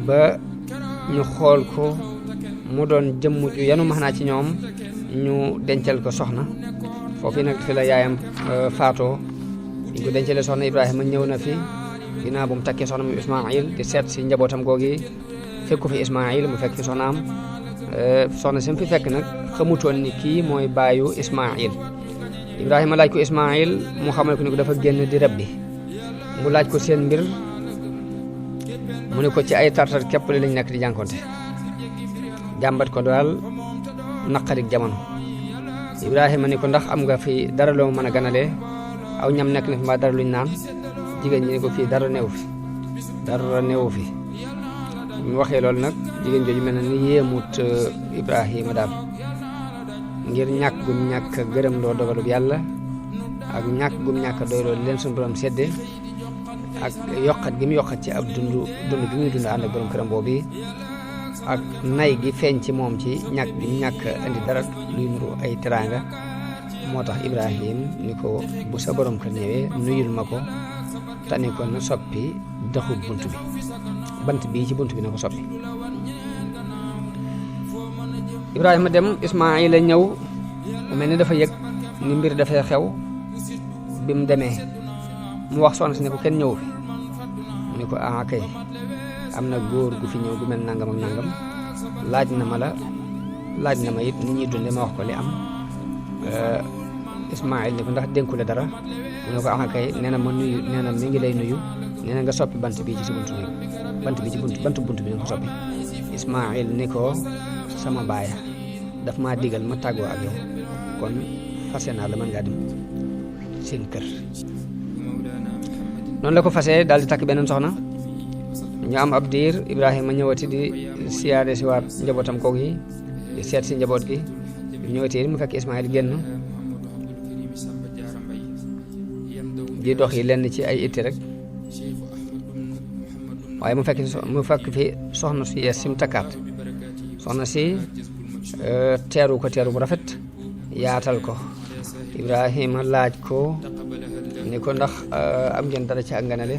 ba ñu xool ko mu doon jëmm ju yanu maanaa ci ñoom ñu dencal ko soxna foofu nag fi la yaayam faatoo ñu ko dencalee soxna ibrahima ñëw na fi ginnaaw bu mu takkee soxna mu ismail di seet si njabootam googi fekku fi ismail mu fekk fi soxnaam soxna si mu fi fekk nag xamutoon ni kii mooy baayu ismail ibrahima laaj ko ismail mu xamal ko ni ko dafa génn di rabbi mu laaj ko seen mbir mu ne ko ci ay tartar képp li lañ nekk di jànkonte jàmbat ko daal naqarik jamono ibrahima ni ko ndax am nga fi dara loo mën a ganalee aw ñam nekk na fi mbaa dara luñ naan jigéen ñi ni ko fii dara neewu fi mu waxee loolu nag jigéen jooju mel na ni yéemut ibrahima daal ngir ñàkk gum ñàkk gërëm loo dogalub yàlla ak ñàkk gum ñàkk doy loolu leen suñu borom sedde ak yokkat gi mu yokkat ci ab dund gi muy dund ànd ak borom këram boobu ak nay gi feeñ ci moom ci ñàkk gi mu ñàkk indi dara luy nuru ay teraanga moo tax ibrahim ni ko bu sa borom kër ñëwee nuyul ma ko te ni ko na soppi doxub bunt bi bant bii ci bunt bi na ko soppi ibrahima dem ismaila ñëw mel ni dafa yëg ni mbir dafay xew bi mu demee mu wax soxna si ne ko kenn ñëw fi mu ne ko kay am na góor gu fi ñëw gu mel nangam ak nangam laaj na ma it ni ñuy dunde ma wax ko li am ismail ni ko ndax dénku la dara mu ne ko kay nee na ma nuyu nee na mi ngi lay nuyu nee na nga soppi bant bi ci si buntu néeg bant bi ci bunt bi nga ko soppi ismail ni ko sama baaya daf maa digal ma tàggoo ak yow kon fase naa la mën ngaa dem seen kër noonu la ko fasee daal di takk beneen soxna ñu am ab diir ibrahima ñëwati di siyaare si waat njabootam koog yi di seet si njaboot gi ñëwati mu fekk ismail génn di dox yi lenn ci ay itti rek waaye mu fekk fi soxna si yees si mu takkaat soxna si teeru ko teeru bu rafet yaatal ko ibrahima laaj ko ni ko ndax am ngeen dara ci ak ganale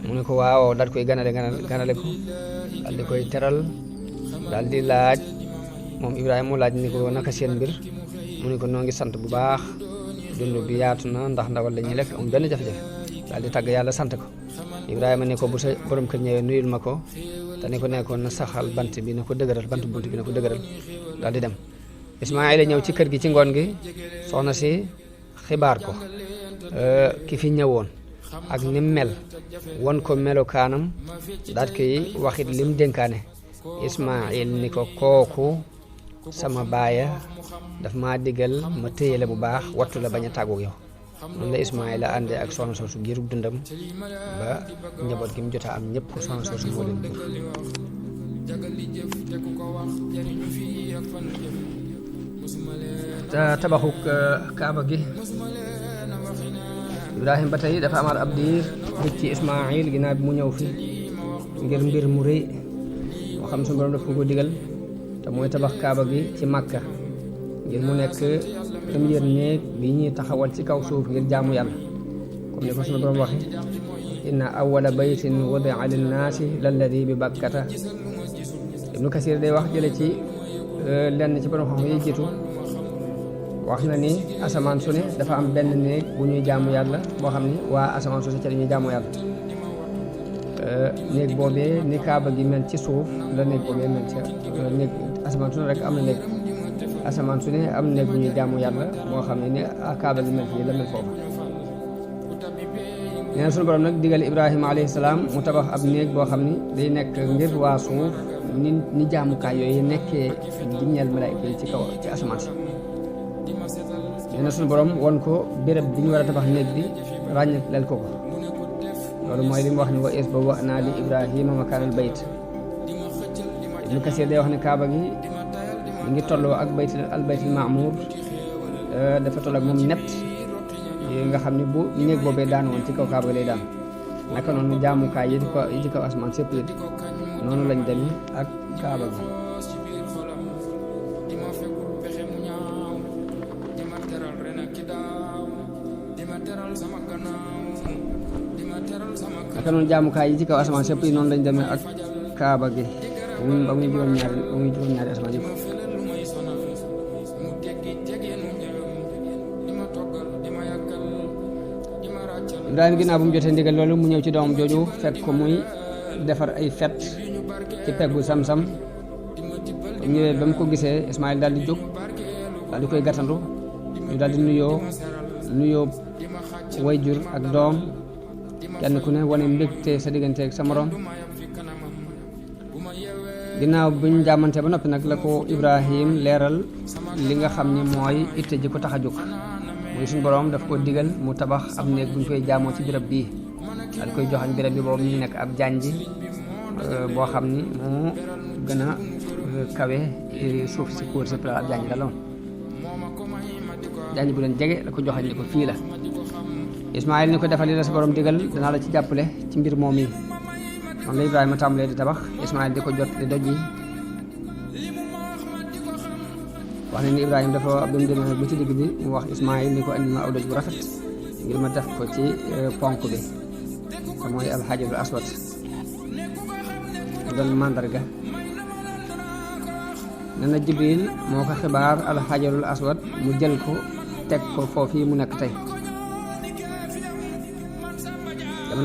mu ne ko waaw daal koy ganale ko daal di koy teral daal di laaj moom ibrahima mu laaj ni ko naka seen mbir mu ne ko noo ngi sant bu baax dund bi yaatu na ndax ndawal la ñuy lekk amul benn jafe-jafe daal di tàgg yàlla sant ko ibrahima ne ko bu sa borom kër ñëwee nuyul ma ko te ni ko nekkoon na saxal bant bi na ko dëgëral bant bunt bi na ko dëgëral daal di dem ismaila ñëw ci kër gi ci ngoon gi soxna si xibaar ko ki fi ñëwoon ak ni mel won ko melokaanam daal koy waxit lim dénkaane ismail ni ko kooku sama baaya daf ma digal ma téye la bu baax wattu la bañ a tàggu yow noonu la ismaila àndee ak soxna soosu giirug dundam ba njaboot gi mu jot a am ñëpp soxna soosu moo leen jur tabaxuk kaaba gi ibrahim ba tey dafa amaat ab diir dëkk ci ismail ginnaaw bi mu ñëw fi ngir mbir mu rëy moo xam suñu borom daf ko digal te mooy tabax kaaba gi ci Makka ngir mu nekk première néeg bi ñuy taxawal ci kaw suuf ngir jaamu yàlla comme ni ko suñu borom waxe inna awwala baytin wudi'a linnaasi lalladi bi bakkata ibnu kasir day wax jële ci lenn ci borom xam yi jiitu wax na ni asamaan su ne dafa am benn néeg bu ñuy jaamu yàlla boo xam ni waa asamaan su ne ca dañuy jaamu yàlla néeg boobee ni kaaba gi mel ci suuf la néeg boobee mel ca néeg asamaan su ne rek am na néeg asamaan su ne am na néeg bu ñuy jaamu yàlla boo xam ne ni kaaba gi mel fii la mel foofu nee na sunu borom nag digal Ibrahima alayhi salaam mu tabax ab néeg boo xam ni day nekk ngir waa suuf ni jaamukaay yooyu nekkee di ñeel malaayika yi ci kaw ci asamaan si nee na sunu borom won ko béréb bi ñu war a tabax néeg bi ràññaleel ko loolu mooy li mu wax ni wa is ba wa naa li Ibrahima makaanal bayt Ibnu Kasiir day wax ne kaaba gi mi ngi tolloo ak baytul maamuur dafa toll ak moom net nga xam ne bu néeg boobee daan woon ci kaw kaaba lay daan naka noonu jaamukaay yi ci kaw asamaan sépp it noonu lañ demee ak kaaba gi naka noonu jaamukaay yi ci kaw asamaan sépp yi noonu lañ demee ak kaaba gi ba muy juróom-ñaari asamaan yëpp Ibrahima ginnaaw bu mu jotee ndigal loolu mu ñëw ci doomam jooju fekk ko muy defar ay fet ci peggu sam-sam ñëwee ba mu ko gisee Ismaïl daal di jóg daal di koy gàttandu ñu daal di nuyoo wayjur ak doom kenn ku ne wane mbégte sa diggante ak sa morom ginnaaw bu ñu jàmmante ba noppi nag la ko Ibrahim leeral li nga xam ni mooy itte ji ko tax a jóg muy suñu borom daf ko digal mu tabax ab néeg bu ñu koy jaamoo ci béréb bii daal koy joxañ béréb bi boobu ñu nekk ab janji boo xam ni moo gën a kawe suuf si kóor si ab janji la loon janji bu leen jege la ko joxañ ni ko fii la Ismaïl ni ko defal li la sa borom digal danaa la ci jàppale ci mbir moom yi noonu la Ibrahima tàmbalee di tabax Ismaïl di ko jot di doj yi wax ne ni Ibrahima dafa bi mu demee ba ci digg bi mu wax Ismaïl ni ko andi ma aw doj bu rafet ngir ma def ko ci ponk bi te mooy alxajarul aswad doon mandarga nee na Jibril moo ko xibaar alxajarul aswad mu jël ko teg ko foofii mu nekk tey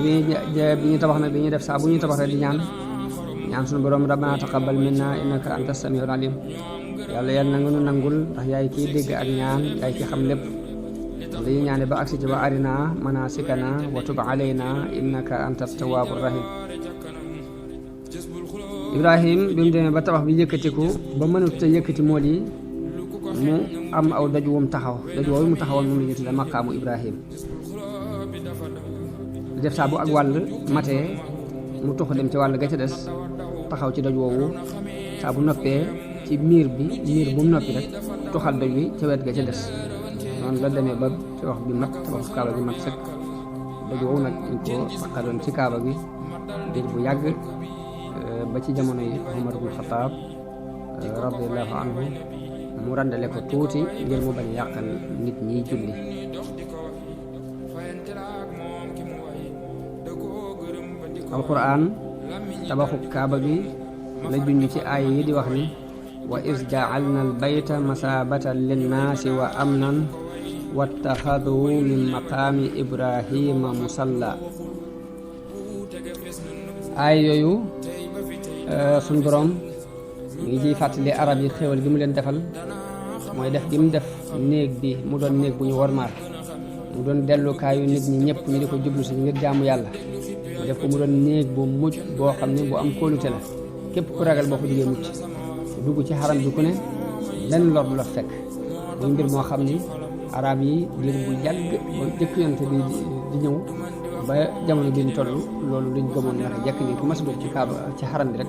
bi ñu tabax nag bi ñuy def saa bu ñuy tabax rek di ñaan suñu borom rabbana taqabbal minna innaka anta samiul alim yàlla na nga nu nangul ndax yaay kiy dégg ak ñaan yaay ki xam lépp dañuy ñaane ba agsi ci wa arina manasikana wa tub alayna innaka anta tawwabur rahim Ibrahim bi mu demee ba tabax bi yëkkatiku ba mënut a yëkkati mool yi mu am aw doj wum taxaw doj woowu mu taxawal moom la ñu tudde maqaamu Ibrahim def saa bu ak wàll matee mu tuxu dem ci wàll ga ca des taxaw ci doj woowu saa bu noppee ci miir bu mu noppi rek tuxal doj wi ca wet ga ca des noonu la demee ba tabax bi mat tabax kaaba gi mat sëkk doj woowu nag ñu ko taxaloon ci kaaba gi diir bu yàgg ba ci jamono yi Umar ibn Xataab radiyallahu anhu mu randale ko tuuti ngir mu bañ yàqal nit ñi julli alquran tabaxu kaaba gi la junj ci aaya yi di wax ni wa is ja'alna al bayta masabatan linnaasi wa amnan wattaxadu min maqaami ibrahima musalla aaya yooyu suñ borom mi ngi ciy fàttali arab yi xéwal gi mu leen defal mooy def gi mu def néeg bi mu doon néeg bu ñu wormaal mu doon dellukaayu nit ñi ñëpp ñu di ko jublu si ngir jaamu yàlla mu def ko mu doon néeg bu mucc boo xam ne bu am kóolute la képp ku ragal boo ko jógee mucc dugg ci xaram bi ku ne lenn lor du la fekk muy mbir moo xam ni arab yi diir bu yàgg ba jëkk yonte bi di ñëw ba jamono bi ñu toll loolu luñ gëmoon naka jekk ni ku mas a dugg ci kaaba ci xaram bi rek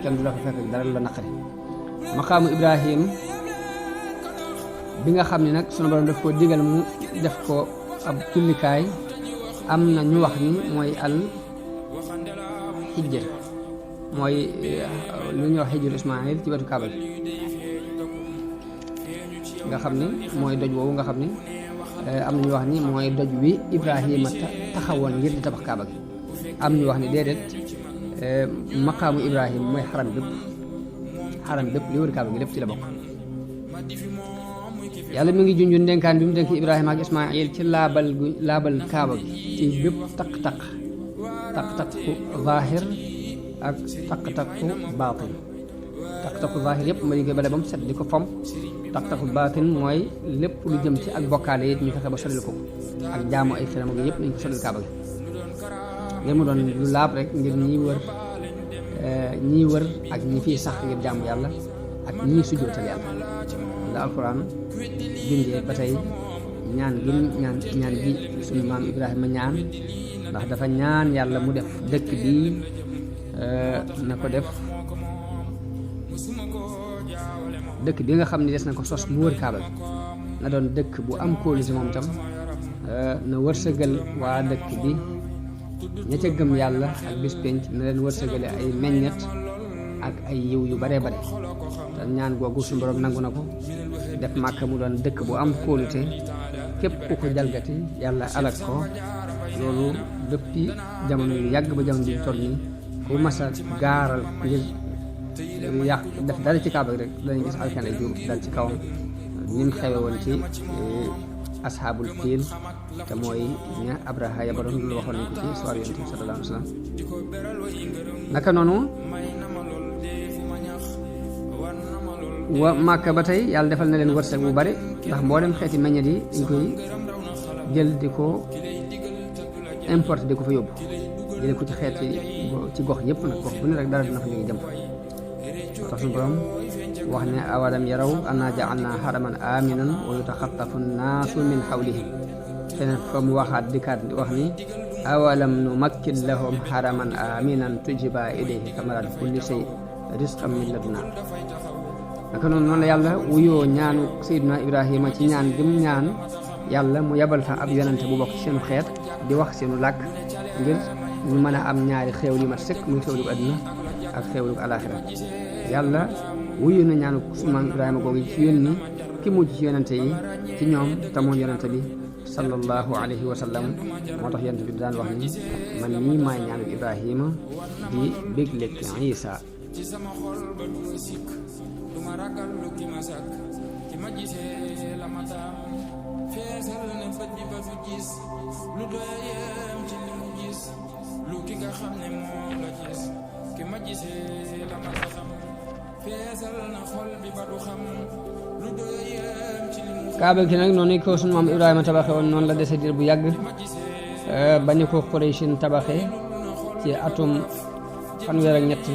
kenn du la fa fekk dara lu la naqari maqaamu Ibrahim bi nga xam ne nag sunu borom daf ko digal mu def ko ab jullikaay am na ñu wax ni mooy al xijjër mooy lu ñuy wax xijjër Ismaïl ci wetu kaaba bi nga xam ni mooy doj woowu nga xam ni am na ñu wax ni mooy doj wi Ibrahima taxawoon ngir di tabax kaaba gi am ñu wax ni déedéet maqaamu Ibrahima mooy xaram bépp xaram bépp li wër kaaba gi lépp ci la bokk yàlla mi ngi junjun dénkaan bi mu dénk Ibrahima ak Ismaayil ci laabal kaaba gi ci bépp taq-taqu zaahir ak taq-taqu baatin taq-taqu zaahir yëpp ma di koy bale ba mu set di ko fomp taq-taqu baatin mooy lépp lu jëm ci ak bokkaale it ñu fexe ba solil ko ak jaamu ay xelam gi yëpp nañ ko solil kaaba gi ngir mu doon lu laab rek ngir ñiy wër ak ñi fiy sax ngir jaamu yàlla ak ñii sujjootal yàlla la alquran junjee ba tey ñaan gi suñu maam Ibrahima ñaan ndax dafa ñaan yàlla mu def dëkk bi na ko def dëkk bi nga xam ne des na ko sos mu wër kaaba bi na doon dëkk bu am kóolute moom tam na wërsëgal waa dëkk bi ña ca gëm yàlla ak bis penc na leen wërsëgale ay meññet ak ay yiw yu bare bare te ñaan googu suñu borom nangu na ko def Màkka mu doon dëkk bu am kóolute képp ku ko jalgati yàlla alak ko loolu depuis jamono yu yàgg ba jamono bi toll nii ku masa gaaral ngir yàq def dara ci kaaba gi rek dañuy gis alkane ju dal ci kawam ni mu xewe woon ci asxaabul fiil te mooy ña Abraha yabaloon loolu waxoon nañ ko ci histoire yonent bi sallallahu alayhi wa sallam naka noonu wa Màkka ba tey yàlla defal na leen wërsëg bu bari ndax mboolem xeeti meññet yi dañ koy jël di ko importe di ko fa yóbbu jële ko ci xeeti ci gox yëpp nag gox bu ne rek dara dina fa jóge jëm moo tax suñu borom wax ne awalam yaraw anna ja'alna haraman aminan wa yutaxattafu nnaasu min xawlihim feneen fa mu waxaat dikkaat wax ni awalam numakkin lahum haraman aminan tujiba ilayhi thamarat kulli shay rizqan min ladunna naka noonu la yàlla wuyoo ñaanu Seydina Ibrahima ci ñaan gi mu ñaan yàlla mu yabal fa ab yonante bu bokk ci seenu xeet di wax seenu làkk ngir ñu mën a am ñaari xéew li mat sëkk muy xéewlu àdduna ak xéewlu alaaxira yàlla wuyu na ñaanu sunu maam Ibrahima googu ci yónni ki mujj ci yonante yi ci ñoom te mooy yonante bi sallallahu alayhi wa sallam moo tax yonante bi daan wax ni man nii maay ñaanu Ibrahima di béglek Isa ci sama xol ba du ma sikk du ma ragal lu ki ma sàkk ki ma gisee la ma taam feesal na bët bi ba du gis lu doyem ci li mu gis lu ki nga xam ne moom la gis ki ma gisee la ma xam feesal na xol bi ba du xam lu doyem ci li mu kaaba gi nag noonu ko sunu maam Ibrahima tabaxe woon noonu la dese diir bu yàgg ba ni ko Qurayshin tabaxe ci atum fanweer ak ñett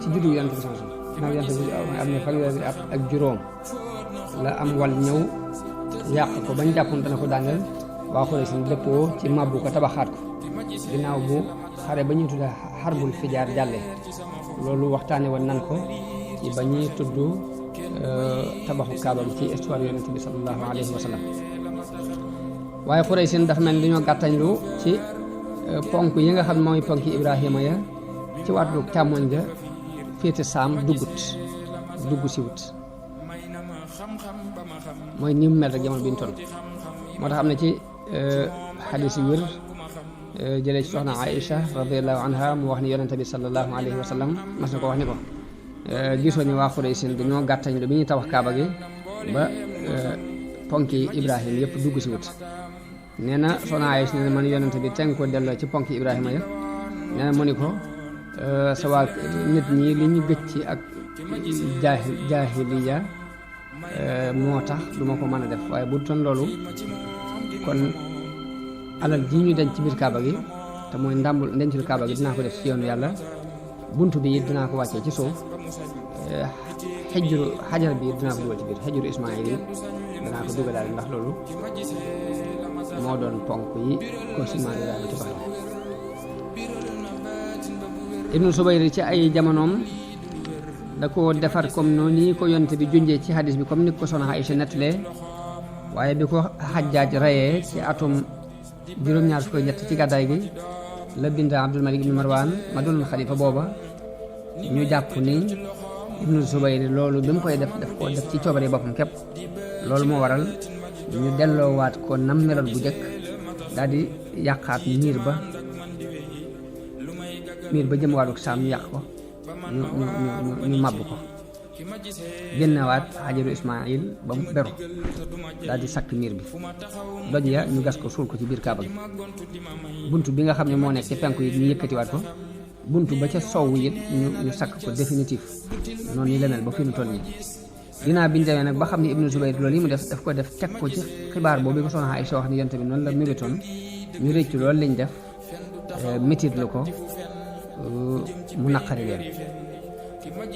ci juddu yonent bi sansu nag yonent bi am na fanweeri at ak juróom la am wal ñëw yàq ko bañ jàppoon dana ko daaneel waa Quraysh dëppoo ci mabbu ko tabaxaat ko ginnaaw bu xare ba ñuy tudda xarbul fijaar jàlle loolu waxtaane woon nan ko ci ba ñuy tudd tabaxu kaaba bi ci histoire yonent bi sallallahu alayhi wa sallam waaye Quraysh dafa mel ni dañoo gàttañlu ci ponk yi nga xam mooy ponk Ibrahima ya ci wàllu càmmoñ ga féete saam dugg si wut mooy ni mu mel rek jamono bi ñu toll moo tax am na ci xadis yu wér jëlee ci soxna Aïcha radiallahu anha mu wax ni yonente bi sallallahu alayhi wa sallam mas na ko wax ni ko gisoo ni waa Quraysh dañoo gàttañ lu bi ñuy tabax kaaba gi ba ponki Ibrahima yëpp dugg si wut nee na soxna Aïcha nee na man yonente bi teng ko delloo ci ponki Ibrahima ya nee na mu ni ko sa waa nit ñi li ñu gëj ci ak jaahiliya moo tax du ma ko mën a def waaye bu toon loolu kon alal ji ñu denc ci biir kaaba gi te mooy ndàmbul ndencul kaaba gi dinaa ko def ci yoonu yàlla bunt bi it dinaa ko wàccee ci suuf xajar bi it dinaa ko dugal ci biir xejuru Ismaayil yi danaa ko dugalaale ndax loolu moo doon ponk yi ko simaan yi daal ci bax Ibnu Subayr ci ay jamonoom da ko defar comme noonu ni ko yonte bi junjee ci hadis bi comme ni ko soxna Aïcha nettalee waaye bi ko Xajjaaj rayee ci atum juróom-ñaar fukk ñett ci gàddaay gi la bind Abdul Malik ibnu Marwan ma doonoon xalifa booba ñu jàpp ni Ibnu Subayr loolu bi mu koy def ko def ci coobare boppam képp loolu moo waral ñu delloowaat ko nam meloon bu njëkk daal di yàqaat miir ba jëm wàllu saam ñu yàq ko ñu màbb ko génnewaat xajaru Ismaayil ba mu beru daal di sakk miir bi doj ya ñu gas ko suul ko ci biir kaaba gi bunt bi nga xam ne moo nekk ci penku yi ñu yëkkatiwaat ko bunt ba ca sowwu it ñu sakk ko définitif noonu yi la mel ba fi mu toll nii ginnaaw bi ñu demee nag ba xam ne Ibnu Zubayr loolu yi mu def ko def teg ko ci xibaar boobu bi ko soxna Aysa wax ni yonent bi noonu la méritoon ñu rëccu loolu lañ def métit lu ko mu naqari leen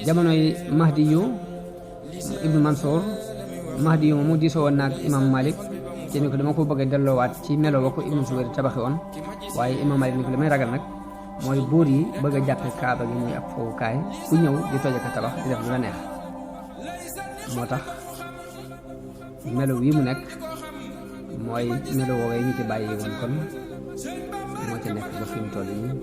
jamonoy Mahdi yu Ibnu Mansour Mahdi yu mu diisoo woon naag imam Malik ci ni ko dama ko bëgg a delloowaat ci melo wa ko Ibnu Zubayr tabaxi woon waaye imam Malik ni ko li may ragal nag mooy buur yi bëgg a jàppe kaaba gi muy ab fowukaay ku ñëw di toj ak a tabax di def lu la neex moo tax melo wi mu nekk mooy melo woowee ñu ci bàyyi woon kon moo ci nekk ba fi mu toll nii